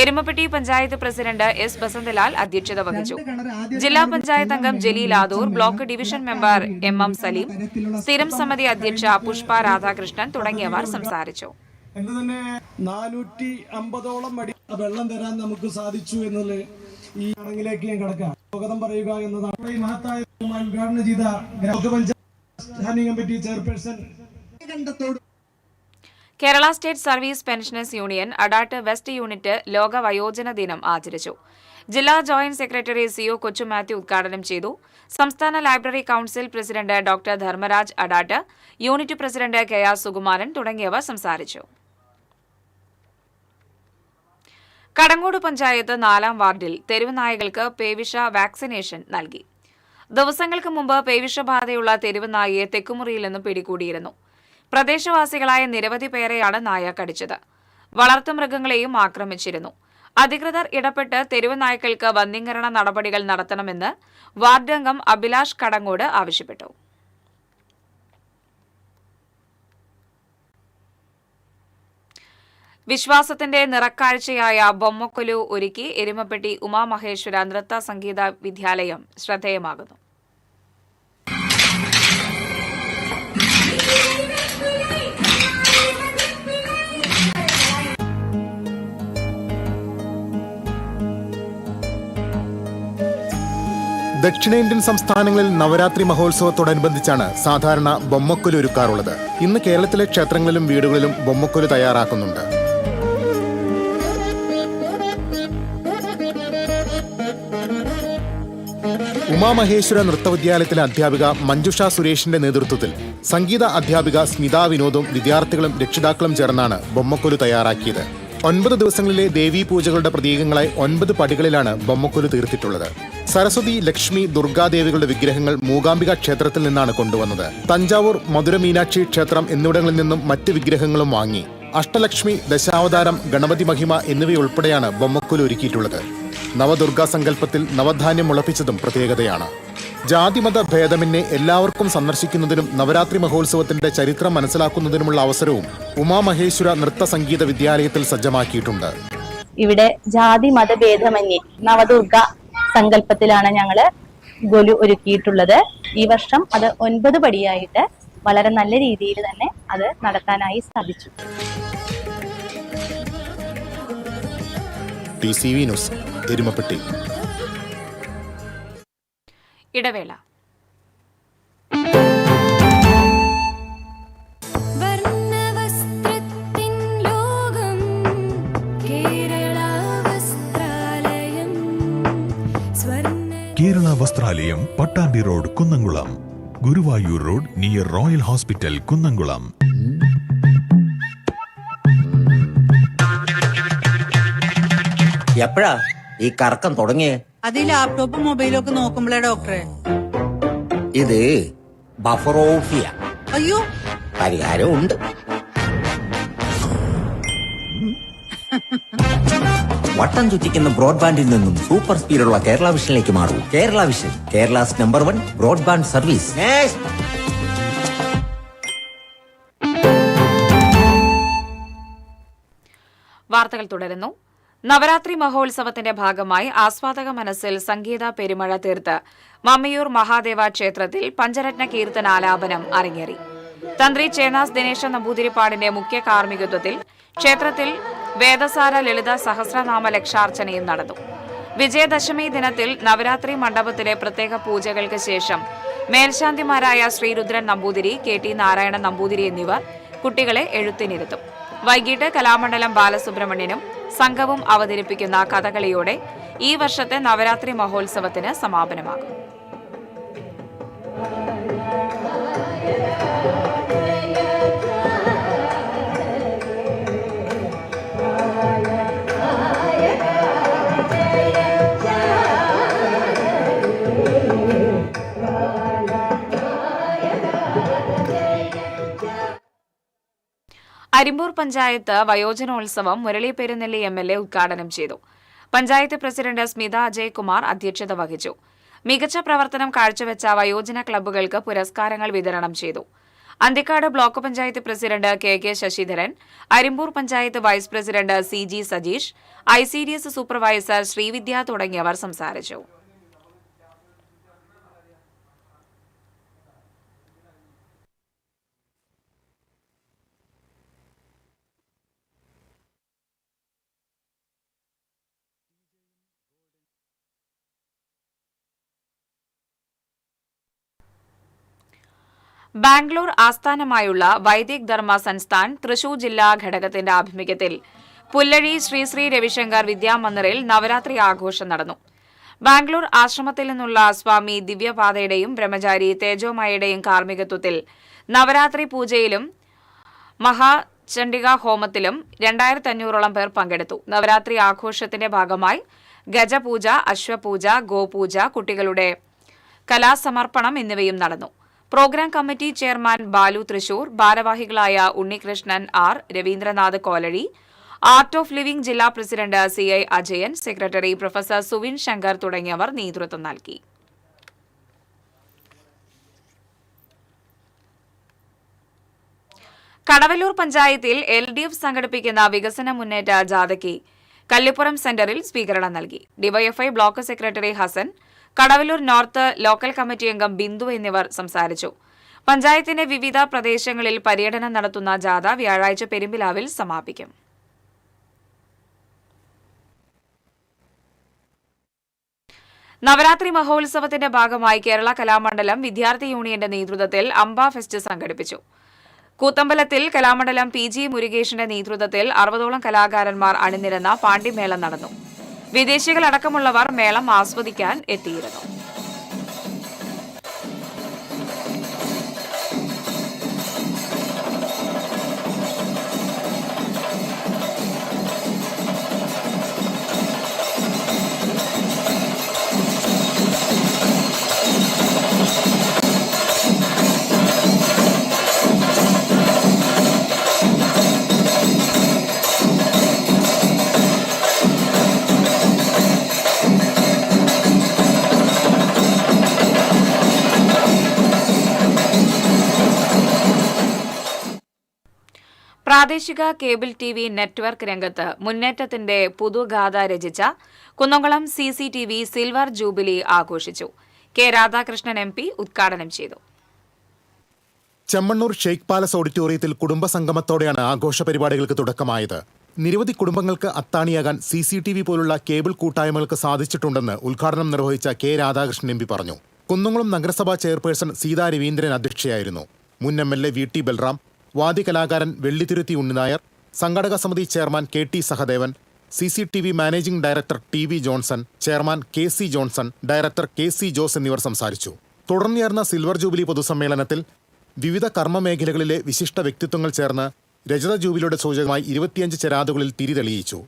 [SPEAKER 1] Erumapetty panchayat president S. ബസന്തലാൽ അധ്യക്ഷത വഹിച്ചു. ജില്ലാ പഞ്ചായത്ത് അംഗം Jaleel Adoor, block division member MM Saleem, സ്ഥിരം സമിതി അധ്യക്ഷ പുഷ്പ രാധാകൃഷ്ണൻ തുടങ്ങിയവർ സംസാരിച്ചു.
[SPEAKER 15] 450ഓളം അടി വെള്ളം തരാൻ നമുക്ക് സാധിച്ചു എന്നുള്ള ഈ ചടങ്ങിലേക്ക് ഞാൻ കടക്കാം. സ്വാഗതം പറയുക എന്നതാണ് ഈ മഹത്തായ ഉദ്ഘാടനം ചെയ്ത ഗ്രാമപഞ്ചായത്ത് standing committee chairperson.
[SPEAKER 1] Kerala state service pensioners union Adat west unit ലോക വയോജന ദിനം ആചരിച്ചു. ജില്ലാ ജോയിന്റ് സെക്രട്ടറി CO കൊച്ചു മാത്യു ഉദ്ഘാടനം ചെയ്തു. സംസ്ഥാന library council president doctor Dharmaraj Adat, unit president KR Sukumaran തുടങ്ങിയവർ സംസാരിച്ചു. കടങ്ങോട് പഞ്ചായത്ത് 4-ാം വാർഡിൽ തെരുവ് നായകൾക്ക് പേവിഷ വാക്സിനേഷൻ നൽകി. ദിവസങ്ങൾക്ക് മുമ്പ് പേവിഷബാധയുള്ള തെരുവ് നായയെ തെക്കുമുറിയിൽ നിന്നും പിടികൂടിയിരുന്നു. പ്രദേശവാസികളായ നിരവധി പേരെയാണ് നായ കടിച്ചത്. വളർത്തുമൃഗങ്ങളെയും ആക്രമിച്ചിരുന്നു. അധികൃതർ ഇടപെട്ട് തെരുവ് നായ്ക്കൾക്ക് വന്ധ്യംകരണ നടപടികൾ നടത്തണമെന്ന് വാർഡ് അംഗം അഭിലാഷ് കടങ്ങോട് ആവശ്യപ്പെട്ടു. വിശ്വാസത്തിന്റെ നിറക്കാഴ്ചയായ ബൊമ്മക്കൊലു ഒരുക്കി എരുമപ്പെട്ടി ഉമാമഹേശ്വര നൃത്ത സംഗീത വിദ്യാലയം ശ്രദ്ധേയമാകുന്നു.
[SPEAKER 7] ദക്ഷിണേന്ത്യൻ സംസ്ഥാനങ്ങളിൽ നവരാത്രി മഹോത്സവത്തോടനുബന്ധിച്ചാണ് സാധാരണ ബൊമ്മക്കൊലു ഒരുക്കാറുള്ളത്. ഇന്ന് കേരളത്തിലെ ക്ഷേത്രങ്ങളിലും വീടുകളിലും ബൊമ്മക്കൊലു തയ്യാറാക്കുന്നുണ്ട്. ഉമാമഹേശ്വര നൃത്തവിദ്യാലയത്തിലെ അധ്യാപിക മഞ്ജുഷ സുരേഷിന്റെ നേതൃത്വത്തിൽ സംഗീത അധ്യാപിക സ്മിത വിനോദും വിദ്യാർത്ഥികളും രക്ഷിതാക്കളും ചേർന്നാണ് ബൊമ്മക്കൊലു തയ്യാറാക്കിയത്. 9 ദിവസങ്ങളിലെ ദേവീ പൂജകളുടെ പ്രതീകങ്ങളായി 9 പടികളിലാണ് ബൊമ്മക്കൊലു തീർത്തിട്ടുള്ളത്. സരസ്വതി, ലക്ഷ്മി, ദുർഗാദേവികളുടെ വിഗ്രഹങ്ങൾ മൂകാംബിക ക്ഷേത്രത്തിൽ നിന്നാണ് കൊണ്ടുവന്നത്. തഞ്ചാവൂർ, മധുര മീനാക്ഷി ക്ഷേത്രം എന്നിവിടങ്ങളിൽ നിന്നും മറ്റ് വിഗ്രഹങ്ങളും വാങ്ങി. അഷ്ടലക്ഷ്മി, ദശാവതാരം, ഗണപതി മഹിമ എന്നിവയുൾപ്പെടെയാണ് ബൊമ്മക്കൊലു ഒരുക്കിയിട്ടുള്ളത്. നവദുർഗാ സങ്കല്പത്തിൽ നവധാന്യം മുളപ്പിച്ചതും പ്രത്യേകതയാണ്. ജാതിമത ഭേദമന്യേ എല്ലാവർക്കും സന്ദർശിക്കുന്നതിനും നവരാത്രി മഹോത്സവത്തിന്റെ ചരിത്രം മനസ്സിലാക്കുന്നതിനുമുള്ള അവസരവും ഉമാമഹേശ്വര നൃത്ത സംഗീത വിദ്യാലയത്തിൽ സജ്ജമാക്കിയിട്ടുണ്ട്.
[SPEAKER 16] ഇവിടെ ജാതി മതഭേദമന്യേ നവദുർഗ സങ്കല്പത്തിലാണ് ഞങ്ങള് ഗൊലു ഒരുക്കിയിട്ടുള്ളത്. ഈ വർഷം അത് 9 പടിയായിട്ട് വളരെ നല്ല രീതിയിൽ തന്നെ അത് നടത്താനായി സാധിച്ചു.
[SPEAKER 7] TCV news, Erumapetty.
[SPEAKER 1] ഇടവേള.
[SPEAKER 17] Kerala Vasthralayam, Pattambi road, Kunnamkulam. Guruvayur road near royal hospital, Kunnamkulam.
[SPEAKER 18] എപ്പോഴാ ഈ കറക്കം തുടങ്ങിയേ?
[SPEAKER 19] അത് ലാപ്ടോപ്പും മൊബൈലും ഒക്കെ നോക്കുമ്പോഴേ ഡോക്ടറെ.
[SPEAKER 18] ഇത് ബഫറോഫിയ.
[SPEAKER 19] അയ്യോ,
[SPEAKER 18] പരിഹാരമുണ്ട്. വട്ടം ചുറ്റിക്കുന്ന ബ്രോഡ്ബാൻഡിൽ നിന്നും സൂപ്പർ സ്പീഡുള്ള കേരള വിഷനിലേക്ക് മാറൂ. Kerala vision, Kerala's number 1 broadband service.
[SPEAKER 1] വാർത്തകൾ തുടരുന്നു. നവരാത്രി മഹോത്സവത്തിന്റെ ഭാഗമായി ആസ്വാദക മനസ്സിൽ സംഗീത പെരുമഴ തീർത്ത് മമ്മിയൂർ മഹാദേവ ക്ഷേത്രത്തിൽ പഞ്ചരത്ന കീർത്തനാലാപനം അരങ്ങേറി. തന്ത്രി ചേനാസ് ദിനേശ നമ്പൂതിരിപ്പാടിന്റെ മുഖ്യ കാർമ്മികത്വത്തിൽ ക്ഷേത്രത്തിൽ വേദസാര ലളിത സഹസ്രനാമ ലക്ഷാർച്ചനയും നടന്നു. വിജയദശമി ദിനത്തിൽ നവരാത്രി മണ്ഡപത്തിലെ പ്രത്യേക പൂജകൾക്ക് ശേഷം മേൽശാന്തിമാരായ ശ്രീരുദ്രൻ നമ്പൂതിരി, KT നാരായണൻ നമ്പൂതിരി എന്നിവർ കുട്ടികളെ എഴുത്തിനിരുത്തും. വൈകിട്ട് കലാമണ്ഡലം ബാലസുബ്രഹ്മണ്യനും സംഘവും അവതരിപ്പിക്കുന്ന കഥകളിയോടെ ഈ വർഷത്തെ നവരാത്രി മഹോത്സവത്തിന് സമാപനമാകും. അരിമ്പൂർ പഞ്ചായത്ത് വയോജനോത്സവം മുരളി പെരുന്നെല്ലി MLA ഉദ്ഘാടനം ചെയ്തു. പഞ്ചായത്ത് പ്രസിഡന്റ് സ്മിത അജയ്കുമാർ അധ്യക്ഷത വഹിച്ചു. മികച്ച പ്രവർത്തനം കാഴ്ചവെച്ച വയോജന ക്ലബ്ബുകൾക്ക് പുരസ്കാരങ്ങൾ വിതരണം ചെയ്തു. Anthikad block panchayat president KK Sasidharan, Arimpur panchayat vice president CG Sajeesh, ICDS supervisor Srividya തുടങ്ങിയവർ സംസാരിച്ചു. ബാംഗ്ലൂർ ആസ്ഥാനമായുള്ള വൈദിക് ധർമ്മ സംസ്ഥാൻ തൃശൂർ ജില്ലാ ഘടകത്തിന്റെ ആഭിമുഖ്യത്തിൽ പുല്ലഴി ശ്രീ ശ്രീ രവിശങ്കർ വിദ്യാമന്ദിറിൽ നവരാത്രി ആഘോഷം നടന്നു. ബാംഗ്ലൂർ ആശ്രമത്തിൽ നിന്നുള്ള സ്വാമി ദിവ്യപാതയുടെയും ബ്രഹ്മചാരി തേജോമയുടെയും കാർമ്മികത്വത്തിൽ നവരാത്രി പൂജയിലും മഹാചണ്ഡിക ഹോമത്തിലും 2500ഓളം പേർ പങ്കെടുത്തു. നവരാത്രി ആഘോഷത്തിന്റെ ഭാഗമായി ഗജപൂജ, അശ്വപൂജ, ഗോപൂജ, കുട്ടികളുടെ കലാസമർപ്പണം എന്നിവയും നടന്നു. Programme committee chairman Balu Thrissur, ഭാരവാഹികളായ Unnikrishnan R, Ravindranath Kolazhy, art of living ജില്ലാ president CI Ajayan, secretary professor Suvin Shankar തുടങ്ങിയവർ നേതൃത്വം നൽകി. കടവല്ലൂർ പഞ്ചായത്തിൽ LDF സംഘടിപ്പിക്കുന്ന വികസന മുന്നേറ്റ ജാഥയ്ക്ക് കല്ലിപ്പുറം സെന്ററിൽ സ്വീകരണം നൽകി. DYFI block secretary Hasan, Kadavallur north local committee അംഗം ബിന്ദു എന്നിവർ സംസാരിച്ചു. പഞ്ചായത്തിന്റെ വിവിധ പ്രദേശങ്ങളിൽ പര്യടനം നടത്തുന്ന ജാഥ വ്യാഴാഴ്ച പെരുമ്പിലാവിൽ സമാപിക്കും. നവരാത്രി മഹോത്സവത്തിന്റെ ഭാഗമായി കേരള കലാമണ്ഡലം വിദ്യാർത്ഥി യൂണിയന്റെ നേതൃത്വത്തിൽ അംബ ഫെസ്റ്റ് സംഘടിപ്പിച്ചു. കൂത്തമ്പലത്തിൽ കലാമണ്ഡലം PG മുരുകേഷിന്റെ നേതൃത്വത്തിൽ 60ഓളം കലാകാരന്മാർ അണിനിരന്ന പാണ്ടിമേളം നടന്നു. വിദേശികളടക്കമുള്ളവർ മേളം ആസ്വദിക്കാൻ എത്തിയിരുന്നു. പ്രാദേശിക കേബിൾ TV നെറ്റ്വർക്ക് രംഗത്ത് മുന്നേറ്റത്തിന്റെ പുതുഗാഥ രചിച്ച കുന്നംകുളം CCTV സിൽവർ ജൂബിലി ആഘോഷിച്ചു. K. രാധാകൃഷ്ണൻ MP ഉദ്ഘാടനം ചെയ്തു.
[SPEAKER 7] ചെമ്മണ്ണൂർ ഷെയ്ഖ് പാലസ് ഓഡിറ്റോറിയത്തിൽ കുടുംബസംഗമത്തോടെയാണ് ആഘോഷ പരിപാടികൾക്ക് തുടക്കമായത്. നിരവധി കുടുംബങ്ങൾക്ക് അത്താണിയാകാൻ CCTV പോലുള്ള കേബിൾ കൂട്ടായ്മകൾക്ക് സാധിച്ചിട്ടുണ്ടെന്ന് ഉദ്ഘാടനം നിർവഹിച്ച K. രാധാകൃഷ്ണൻ MP പറഞ്ഞു. കുന്നംകുളം നഗരസഭാ ചെയർപേഴ്സൺ സീതാ രവീന്ദ്രൻ അധ്യക്ഷയായിരുന്നു. മുൻ MLA VT ബൽറാം, വാദ്യകലാകാരൻ വെള്ളിത്തിരുത്തി ഉണ്ണിനായർ, സംഘടക സമിതി chairman KT Sahadevan, CCTV managing director TV Johnson, chairman KC Johnson, director KC Jose എന്നിവർ സംസാരിച്ചു. തുടർന്ന് സിൽവർ ജൂബിലി പൊതുസമ്മേളനത്തിൽ വിവിധ കർമ്മമേഖലകളിലെ വിശിഷ്ട വ്യക്തിത്വങ്ങൾ ചേർന്ന് രജത ജൂബിലിയുടെ സൂചകമായി 25 ചെരാതുകളിൽ തിരി തെളിയിച്ചു.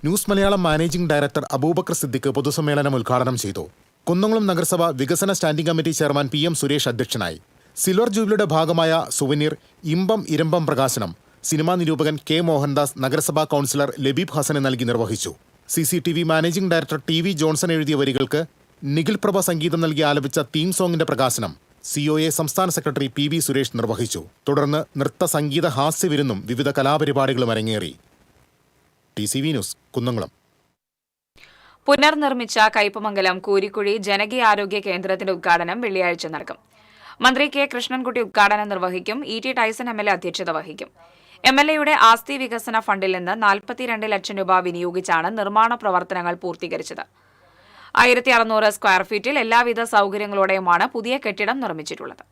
[SPEAKER 7] News Malayalam managing director Abubakar Siddique പൊതുസമ്മേളനം ഉദ്ഘാടനം ചെയ്തു. കുന്നംകുളം നഗരസഭ വികസന standing committee chairman PM Suresh അധ്യക്ഷനായി. സിൽവർ ജൂബിലിയുടെ ഭാഗമായ സുവനീർ, ഇമ്പം ഇരമ്പം പ്രകാശനം സിനിമാ നിരൂപകൻ K. മോഹൻദാസ് നഗരസഭാ കൗൺസിലർ ലബീബ് ഹസന് നൽകി നിർവഹിച്ചു. CCTV managing director TV Johnson എഴുതിയ വരികൾക്ക് നിഖിൽ പ്രഭ സംഗീതം നൽകി ആലപിച്ച തീം സോങ്ങിന്റെ പ്രകാശനം COA സംസ്ഥാന സെക്രട്ടറി PB സുരേഷ് നിർവഹിച്ചു. തുടർന്ന് നൃത്ത സംഗീത ഹാസ്യവിരുന്നും വിവിധ കലാപരിപാടികളും അരങ്ങേറി. TCV news Kunnamkulam.
[SPEAKER 1] പുനർനിർമ്മിച്ച കയ്പമംഗലം കൂരിക്കുഴി ജനകീയാരോഗ്യ കേന്ദ്രത്തിന്റെ ഉദ്ഘാടനം വെള്ളിയാഴ്ച നടക്കും. മന്ത്രി K. കൃഷ്ണൻകുട്ടി ഉദ്ഘാടനം നിർവഹിക്കും. ET ടൈസൺ MLA അധ്യക്ഷത വഹിക്കും. MLAയുടെ ആസ്തി വികസന ഫണ്ടിൽ നിന്ന് 42 ലക്ഷം രൂപ വിനിയോഗിച്ചാണ് നിർമ്മാണ പ്രവർത്തനങ്ങൾ പൂർത്തീകരിച്ചത്. 1600 സ്ക്വയർ ഫീറ്റിൽ എല്ലാവിധ സൗകര്യങ്ങളോടെയുമാണ് പുതിയ കെട്ടിടം നിർമ്മിച്ചിട്ടുള്ളത്.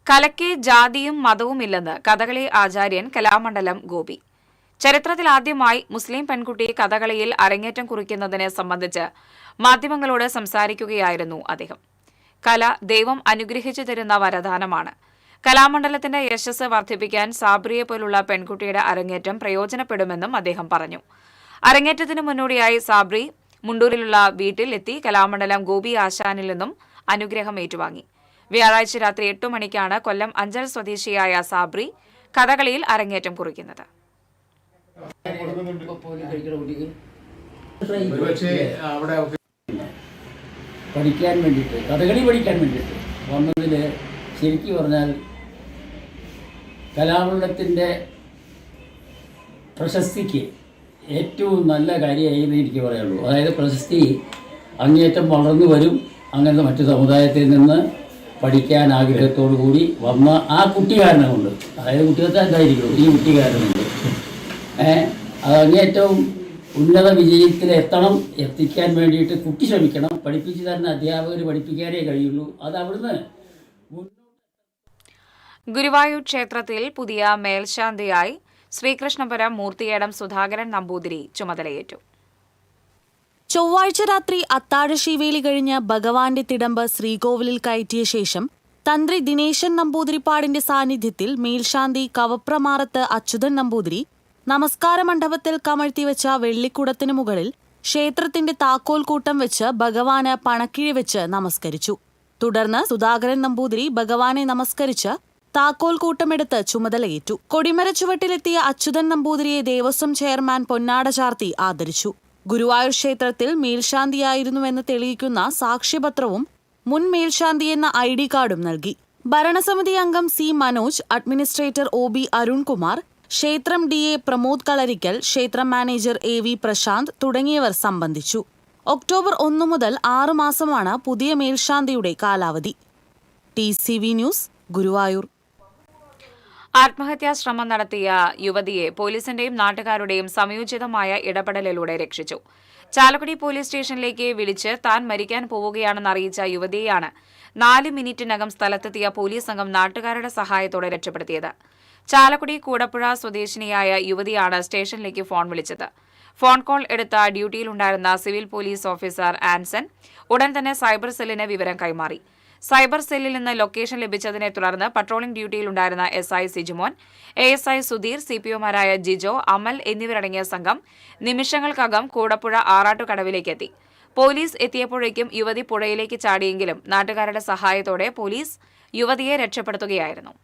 [SPEAKER 1] കലയ്ക്ക് ജാതിയും മതവുമില്ലെന്ന് കഥകളി ആചാര്യൻ കലാമണ്ഡലം ഗോപി. ചരിത്രത്തിൽ ആദ്യമായി മുസ്ലിം പെൺകുട്ടി കഥകളിയിൽ അരങ്ങേറ്റം കുറിക്കുന്നതിനെ സംബന്ധിച്ച് മാധ്യമങ്ങളോട് സംസാരിക്കുകയായിരുന്നു അദ്ദേഹം. കല ദൈവം അനുഗ്രഹിച്ചു തരുന്ന വരദാനമാണ്. കലാമണ്ഡലത്തിന്റെ യശസ് വർദ്ധിപ്പിക്കാൻ സാബ്രിയെ പോലുള്ള പെൺകുട്ടിയുടെ അരങ്ങേറ്റം പ്രയോജനപ്പെടുമെന്നും അദ്ദേഹം പറഞ്ഞു. അരങ്ങേറ്റത്തിന് മുന്നോടിയായി സാബ്രി മുണ്ടൂരിലുള്ള വീട്ടിൽ എത്തി കലാമണ്ഡലം ഗോപി ആശാനിൽ നിന്നും അനുഗ്രഹം ഏറ്റുവാങ്ങി. വ്യാഴാഴ്ച രാത്രി 8 മണിക്കാണ് കൊല്ലം അഞ്ചൽ സ്വദേശിയായ സാബ്രി കഥകളിയിൽ അരങ്ങേറ്റം കുറിക്കുന്നത്.
[SPEAKER 20] പഠിക്കാൻ വേണ്ടിയിട്ട് കഥകളി പഠിക്കാൻ വേണ്ടിയിട്ട് വന്നതിൽ ശരിക്കും പറഞ്ഞാൽ കലാമണ്ഡലത്തിൻ്റെ പ്രശസ്തിക്ക് ഏറ്റവും നല്ല കാര്യമായെന്ന് എനിക്ക് പറയുള്ളൂ. അതായത് പ്രശസ്തി അങ്ങേയറ്റം വളർന്നു വരും. അങ്ങനത്തെ മറ്റു സമുദായത്തിൽ നിന്ന് പഠിക്കാൻ ആഗ്രഹത്തോടു കൂടി വന്ന ആ കുട്ടിക്കാരനെ കൊണ്ട്, അതായത് കുട്ടികൾക്ക് എന്തായിരിക്കും ഈ കുട്ടിക്കാരനെ കൊണ്ട് അത് അങ്ങേറ്റവും ഉന്നത വിജയത്തിലെത്തണം. എത്തിക്കാൻ വേണ്ടിയിട്ട് കുട്ടി ശ്രമിക്കണം. പഠിപ്പിച്ചു തരുന്ന അധ്യാപകർ പഠിപ്പിക്കാനേ കഴിയുള്ളൂ. അത് അവിടുന്ന്
[SPEAKER 1] ഗുരുവായൂർ ക്ഷേത്രത്തിൽ പുതിയ മേൽശാന്തിയായി ശ്രീകൃഷ്ണപുരം മൂർത്തിയേടം സുധാകരൻ നമ്പൂതിരി ചുമതലയേറ്റു.
[SPEAKER 21] ചൊവ്വാഴ്ച രാത്രി അത്താഴശീവേലി കഴിഞ്ഞ് ഭഗവാന്റെ തിടമ്പ് ശ്രീകോവിലിൽ കയറ്റിയ ശേഷം തന്ത്രി ദിനേശൻ നമ്പൂതിരിപ്പാടിന്റെ സാന്നിധ്യത്തിൽ മേൽശാന്തി കവപ്രമാറത്ത് അച്യുതൻ നമ്പൂതിരി നമസ്കാര മണ്ഡപത്തിൽ കമഴ്ത്തിവെച്ച വെള്ളിക്കുടത്തിനു മുകളിൽ ക്ഷേത്രത്തിന്റെ താക്കോൽ കൂട്ടം വെച്ച് ഭഗവാന് പണക്കിഴി വെച്ച് നമസ്കരിച്ചു. തുടർന്ന് സുധാകരൻ നമ്പൂതിരി ഭഗവാനെ നമസ്കരിച്ച് താക്കോൽ കൂട്ടമെടുത്ത് ചുമതലയേറ്റു. കൊടിമര ചുവട്ടിലെത്തിയ അച്യുതൻ നമ്പൂതിരിയെ ദേവസ്വം ചെയർമാൻ പൊന്നാട ചാർത്തി ആദരിച്ചു. ഗുരുവായൂർ ക്ഷേത്രത്തിൽ മേൽശാന്തിയായിരുന്നുവെന്ന് തെളിയിക്കുന്ന സാക്ഷ്യപത്രവും മുൻ മേൽശാന്തി എന്ന ID കാർഡും നൽകി. ഭരണസമിതി അംഗം C. Manoj, administrator OB Arunkumar, ക്ഷേത്രം DA പ്രമോദ് കളരിക്കൽ, ക്ഷേത്രം മാനേജർ AV പ്രശാന്ത് തുടങ്ങിയവർ സംബന്ധിച്ചു. ഒക്ടോബർ 1 മുതൽ 6 മാസമാണ് പുതിയ മേൽശാന്തിയുടെ കാലാവധി. TCV news, Guruvayur.
[SPEAKER 1] ആത്മഹത്യാശ്രമം നടത്തിയ യുവതിയെ പോലീസിന്റെയും നാട്ടുകാരുടെയും സംയോജിതമായ ഇടപെടലിലൂടെ രക്ഷിച്ചു. ചാലക്കുടി പോലീസ് സ്റ്റേഷനിലേക്ക് വിളിച്ച് താൻ മരിക്കാൻ പോവുകയാണെന്ന് അറിയിച്ച യുവതിയെയാണ് 4 മിനിറ്റിനകം സ്ഥലത്തെത്തിയ പോലീസ് സംഘം നാട്ടുകാരുടെ സഹായത്തോടെ രക്ഷപ്പെടുത്തിയത്. ചാലക്കുടി കൂടപ്പുഴ സ്വദേശിനിയായ യുവതിയാണ് സ്റ്റേഷനിലേക്ക് ഫോൺ വിളിച്ചത്. ഫോൺ കോൾ എടുത്ത ഡ്യൂട്ടിയിലുണ്ടായിരുന്ന സിവിൽ പോലീസ് ഓഫീസർ ആൻസൺ ഉടൻ തന്നെ സൈബർ സെല്ലിന് വിവരം കൈമാറി. സൈബർ സെല്ലിൽ നിന്ന് ലൊക്കേഷൻ ലഭിച്ചതിനെ തുടർന്ന് പട്രോളിംഗ് ഡ്യൂട്ടിയിലുണ്ടായിരുന്ന SI സിജുമോൻ, ASI സുധീർ, CPOമാരായ ജിജോ, അമൽ എന്നിവരടങ്ങിയ സംഘം നിമിഷങ്ങൾക്കകം കൂടപ്പുഴ ആറാട്ടുകടവിലേക്ക് എത്തി. പോലീസ് എത്തിയപ്പോഴേക്കും യുവതി പുഴയിലേക്ക് ചാടിയെങ്കിലും നാട്ടുകാരുടെ സഹായത്തോടെ പോലീസ് യുവതിയെ രക്ഷപ്പെടുത്തുകയായിരുന്നു.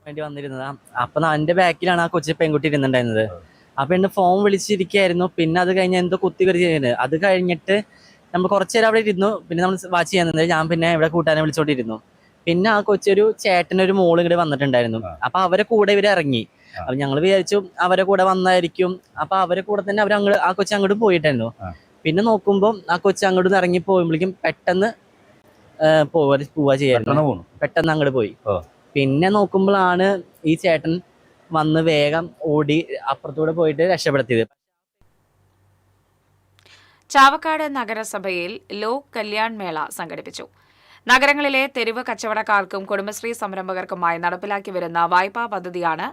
[SPEAKER 2] വേണ്ടി വന്നിരുന്നത്. അപ്പൊ എന്റെ ബാക്കിലാണ് ആ കൊച്ചു പെൺകുട്ടി ഇരുന്നുണ്ടായിരുന്നത്. അപ്പൊ എന്നെ ഫോൺ വിളിച്ചിരിക്കുകയായിരുന്നു. പിന്നെ അത് കഴിഞ്ഞ് എന്തോ കുത്തിക്കറി ചെയ്യുന്നത്. അത് കഴിഞ്ഞിട്ട് നമ്മൾ കുറച്ചു നേരം അവിടെ ഇരുന്നു. പിന്നെ നമ്മൾ വാച്ച് ചെയ്യാൻ നിന്നത്. ഞാൻ പിന്നെ ഇവിടെ കൂട്ടാനെ വിളിച്ചോണ്ടിരുന്നു. പിന്നെ ആ കൊച്ചൊരു ചേട്ടനൊരു മോള് ഇങ്ങോട്ട് വന്നിട്ടുണ്ടായിരുന്നു. അപ്പൊ അവരെ കൂടെ ഇവര് ഇറങ്ങി. അപ്പൊ ഞങ്ങൾ വിചാരിച്ചു അവരെ കൂടെ വന്നായിരിക്കും. അപ്പൊ അവരെ കൂടെ തന്നെ ആ കൊച്ചു അങ്ങോട്ട് പോയിട്ടായിരുന്നു. പിന്നെ നോക്കുമ്പോൾ ആ കൊച്ചു അങ്ങോട്ട് ഇറങ്ങി പോകുമ്പോഴേക്കും പെട്ടെന്ന് പോവാ ചെയ്യായിരുന്നു. പെട്ടെന്ന് അങ്ങോട്ട് പോയി. പിന്നെ നോക്കുമ്പോഴാണ് ഈ ചേട്ടൻ വന്ന് വേഗം ഓടി അപ്പുറത്തൂടെ പോയിട്ട് രക്ഷപ്പെടുത്തിയത്.
[SPEAKER 1] ചാവക്കാട് നഗരസഭയിൽ ലോക് കല്യാൺ മേള സംഘടിപ്പിച്ചു. നഗരങ്ങളിലെ തെരുവ് കച്ചവടക്കാർക്കും കുടുംബശ്രീ സംരംഭകർക്കുമായി നടപ്പിലാക്കി വരുന്ന വായ്പാ പദ്ധതിയാണ്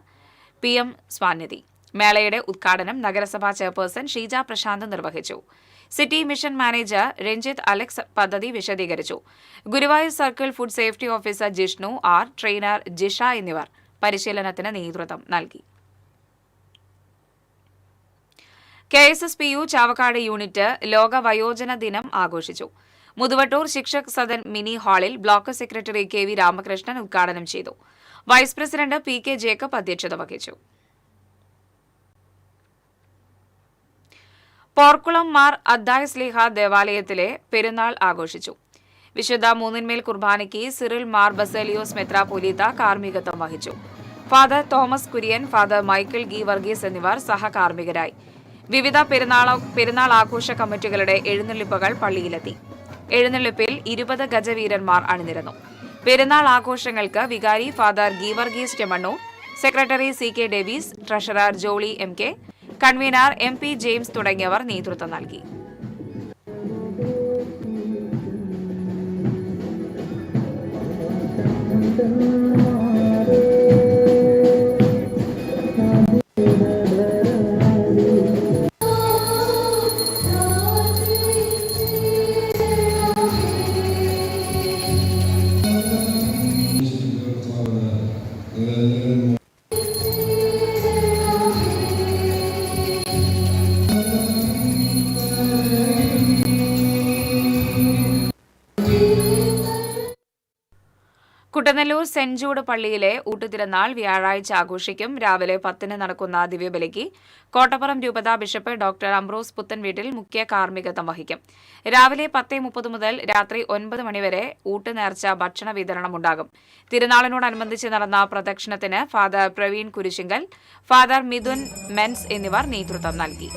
[SPEAKER 1] PM സ്വാനിധി. മേളയുടെ ഉദ്ഘാടനം നഗരസഭാ ചെയർപേഴ്സൺ ഷീജ പ്രശാന്ത് നിർവഹിച്ചു. City mission manager Ranjith Alex പദ്ധതി വിശദീകരിച്ചു. Guruvayur circle food safety officer Jishnu R, trainer Jisha എന്നിവർ പരിശീലനത്തിന് നേതൃത്വം നൽകി. KSSPU ചാവക്കാട് യൂണിറ്റ് ലോക വയോജന ദിനം ആഘോഷിച്ചു. മുതുവട്ടൂർ ശിക്ഷക് സദൻ മിനി ഹാളിൽ ബ്ലോക്ക് സെക്രട്ടറി KV രാമകൃഷ്ണൻ ഉദ്ഘാടനം ചെയ്തു. വൈസ് പ്രസിഡന്റ് PK ജേക്കബ് അധ്യക്ഷത വഹിച്ചു. പോർക്കുളം മാർ അദ്ദായ് സ്ലീഹ ദേവാലയത്തിലെ പെരുന്നാൾ ആഘോഷിച്ചു. വിശുദ്ധ മൂന്നിന്മേൽ കുർബാനയ്ക്ക് സിറിൽ മാർ ബസേലിയോസ് മെത്രാപ്പൊലീത്ത കാർമ്മികത്വം വഹിച്ചു. Father Thomas Kurian, father Michael ഗി വർഗീസ് എന്നിവർ സഹകാർമ്മികരായി. വിവിധ പെരുന്നാൾ ആഘോഷ കമ്മിറ്റികളുടെ എഴുന്നള്ളിപ്പുകൾ പള്ളിയിലെത്തി. എഴുന്നള്ളിപ്പിൽ 20 ഗജവീരന്മാർ അണിനിരന്നു. പെരുന്നാൾ ആഘോഷങ്ങൾക്ക് വികാരി father Geevarghese Chemmanur, secretary CK Davis, treasurer Jolly MK, convener MP James തുടങ്ങിയവർ നേതൃത്വം നൽകി. കുട്ടനെല്ലൂർ സെന്റ് ജൂഡ് പള്ളിയിലെ ഊട്ടുതിരുനാൾ വ്യാഴാഴ്ച ആഘോഷിക്കും. രാവിലെ 10 നടക്കുന്ന ദിവ്യബലിക്ക് കോട്ടപ്പുറം രൂപതാ ബിഷപ്പ് ഡോക്ടർ അംബ്രോസ് പുത്തൻവീട്ടിൽ മുഖ്യ കാർമ്മികത്വം വഹിക്കും. രാവിലെ 10:30 മുതൽ രാത്രി 9 മണിവരെ ഊട്ടുനേർച്ച ഭക്ഷണ വിതരണമുണ്ടാകും. തിരുനാളിനോടനുബന്ധിച്ച് നടന്ന പ്രദക്ഷിണത്തിന് ഫാദർ പ്രവീൺ കുരിശിങ്കൽ, ഫാദർ മിഥുൻ മെൻസ് എന്നിവർ നേതൃത്വം നൽകി.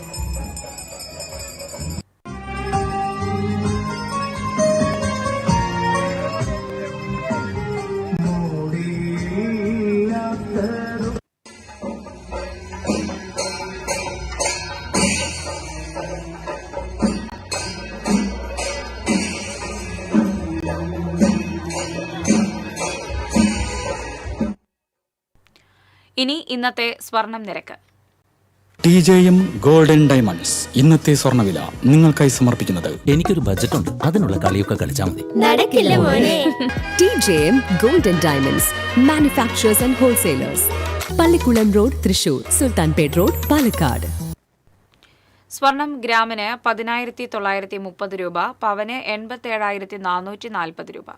[SPEAKER 1] ഇനി ഇന്നത്തെ സ്വർണം നിരക്ക്.
[SPEAKER 3] TJM ഗോൾഡൻ ഡയമണ്ട്സ് ഇന്നത്തെ സ്വർണ്ണവില നിങ്ങൾക്കായി സമർപ്പിക്കുന്നത്.
[SPEAKER 22] എനിക്കൊരു ബജറ്റ് ഉണ്ട്, അതിനുള്ള കളിയൊക്കെ കളിച്ചാൽ മതി.
[SPEAKER 9] നടക്കില്ല മോനെ. TJM golden diamonds manufacturers and wholesalers, Pallikulam road, Thrissur, Sultanpet road, Palakkad.
[SPEAKER 1] സ്വർണം ഗ്രാമിന് 10,930 രൂപ, പവന് 87,440 രൂപ.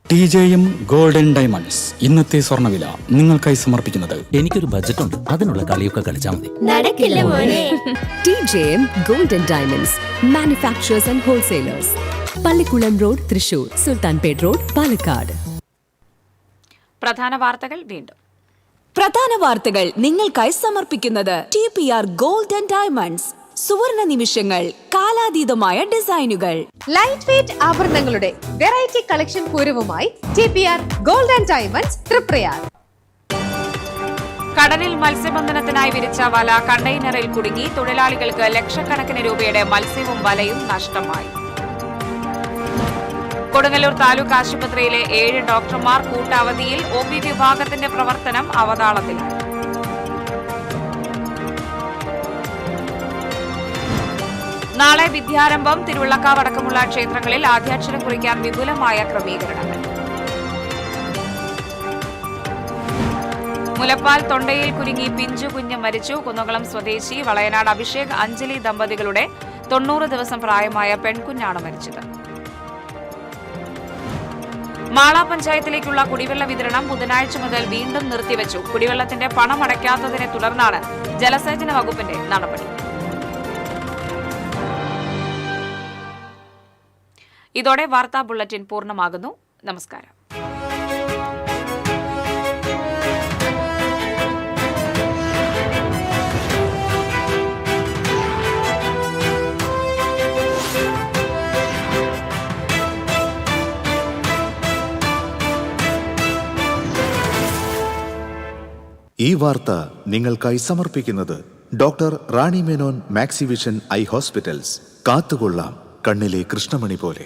[SPEAKER 3] TJM ഗോൾഡൻ ഡയമണ്ട്സ് ഇന്നത്തെ സ്വർണ്ണവില നിങ്ങൾക്കായി സമർപ്പിക്കുന്നത്.
[SPEAKER 22] എനിക്കൊരു ബജറ്റ് ഉണ്ട്, അതിനുള്ള കളിയൊക്കെ കളിച്ചാൽ മതി.
[SPEAKER 9] നടക്കില്ല മോനെ. TJM golden diamonds manufacturers and wholesalers, Pallikulam road, Thrissur, Sultanpet road, Palakkad.
[SPEAKER 1] പ്രധാന വാർത്തകൾ വീണ്ടും.
[SPEAKER 21] പ്രധാന വാർത്തകൾ നിങ്ങൾക്കായി സമർപ്പിക്കുന്നത് TPR ഗോൾഡ് ആൻഡ് ഡയമണ്ട്സ്. സുവർണ നിമിഷങ്ങൾ, കാലാതീതമായ ഡിസൈനുകൾ.
[SPEAKER 23] ലൈറ്റ് വെയ്റ്റ് ആഭരണങ്ങളുടെ വെറൈറ്റി കളക്ഷൻ പൂരവുമായി TPR gold and diamonds Triprayar.
[SPEAKER 1] കടലിൽ മത്സ്യബന്ധനത്തിനായി വിരിച്ച വല കണ്ടെയ്നറിൽ കുടുങ്ങി, തൊഴിലാളികൾക്ക് ലക്ഷക്കണക്കിന് രൂപയുടെ മത്സ്യവും വലയും നഷ്ടമായി. കൊടുങ്ങല്ലൂർ താലൂക്ക് ആശുപത്രിയിലെ 7 ഡോക്ടർമാർ കൂട്ടവധിയിൽ. OP വിഭാഗത്തിന്റെ പ്രവർത്തനം അവതാളത്തിലായി. നാളെ വിദ്യാരംഭം. തിരുവള്ളക്കാവ് അടക്കമുള്ള ക്ഷേത്രങ്ങളിൽ ആദ്യാക്ഷരം കുറിക്കാൻ വിപുലമായ ക്രമീകരണങ്ങൾ. മുലപ്പാൽ തൊണ്ടയിൽ കുരുങ്ങി പിഞ്ചു കുഞ്ഞ് മരിച്ചു. കുന്നംകുളം സ്വദേശി വളയനാട് അഭിഷേക് അഞ്ജലി ദമ്പതികളുടെ 90 ദിവസം പ്രായമായ പെൺകുഞ്ഞാണ് മരിച്ചത്. മാള പഞ്ചായത്തിലേക്കുള്ള കുടിവെള്ള വിതരണം ബുധനാഴ്ച മുതൽ വീണ്ടും നിർത്തിവച്ചു. കുടിവെള്ളത്തിന്റെ പണം അടയ്ക്കാത്തതിനെ തുടർന്നാണ് ജലസേചന വകുപ്പിന്റെ നടപടി. ഇതോടെ വാർത്താ ബുള്ളറ്റിൻ പൂർണ്ണമാകുന്നു. നമസ്കാരം.
[SPEAKER 7] ഈ വാർത്ത നിങ്ങൾക്കായി സമർപ്പിക്കുന്നത് doctor Rani Menon Maxivision I hospitals. കാത്തുകൊള്ളാം കണ്ണിലെ കൃഷ്ണമണി പോലെ.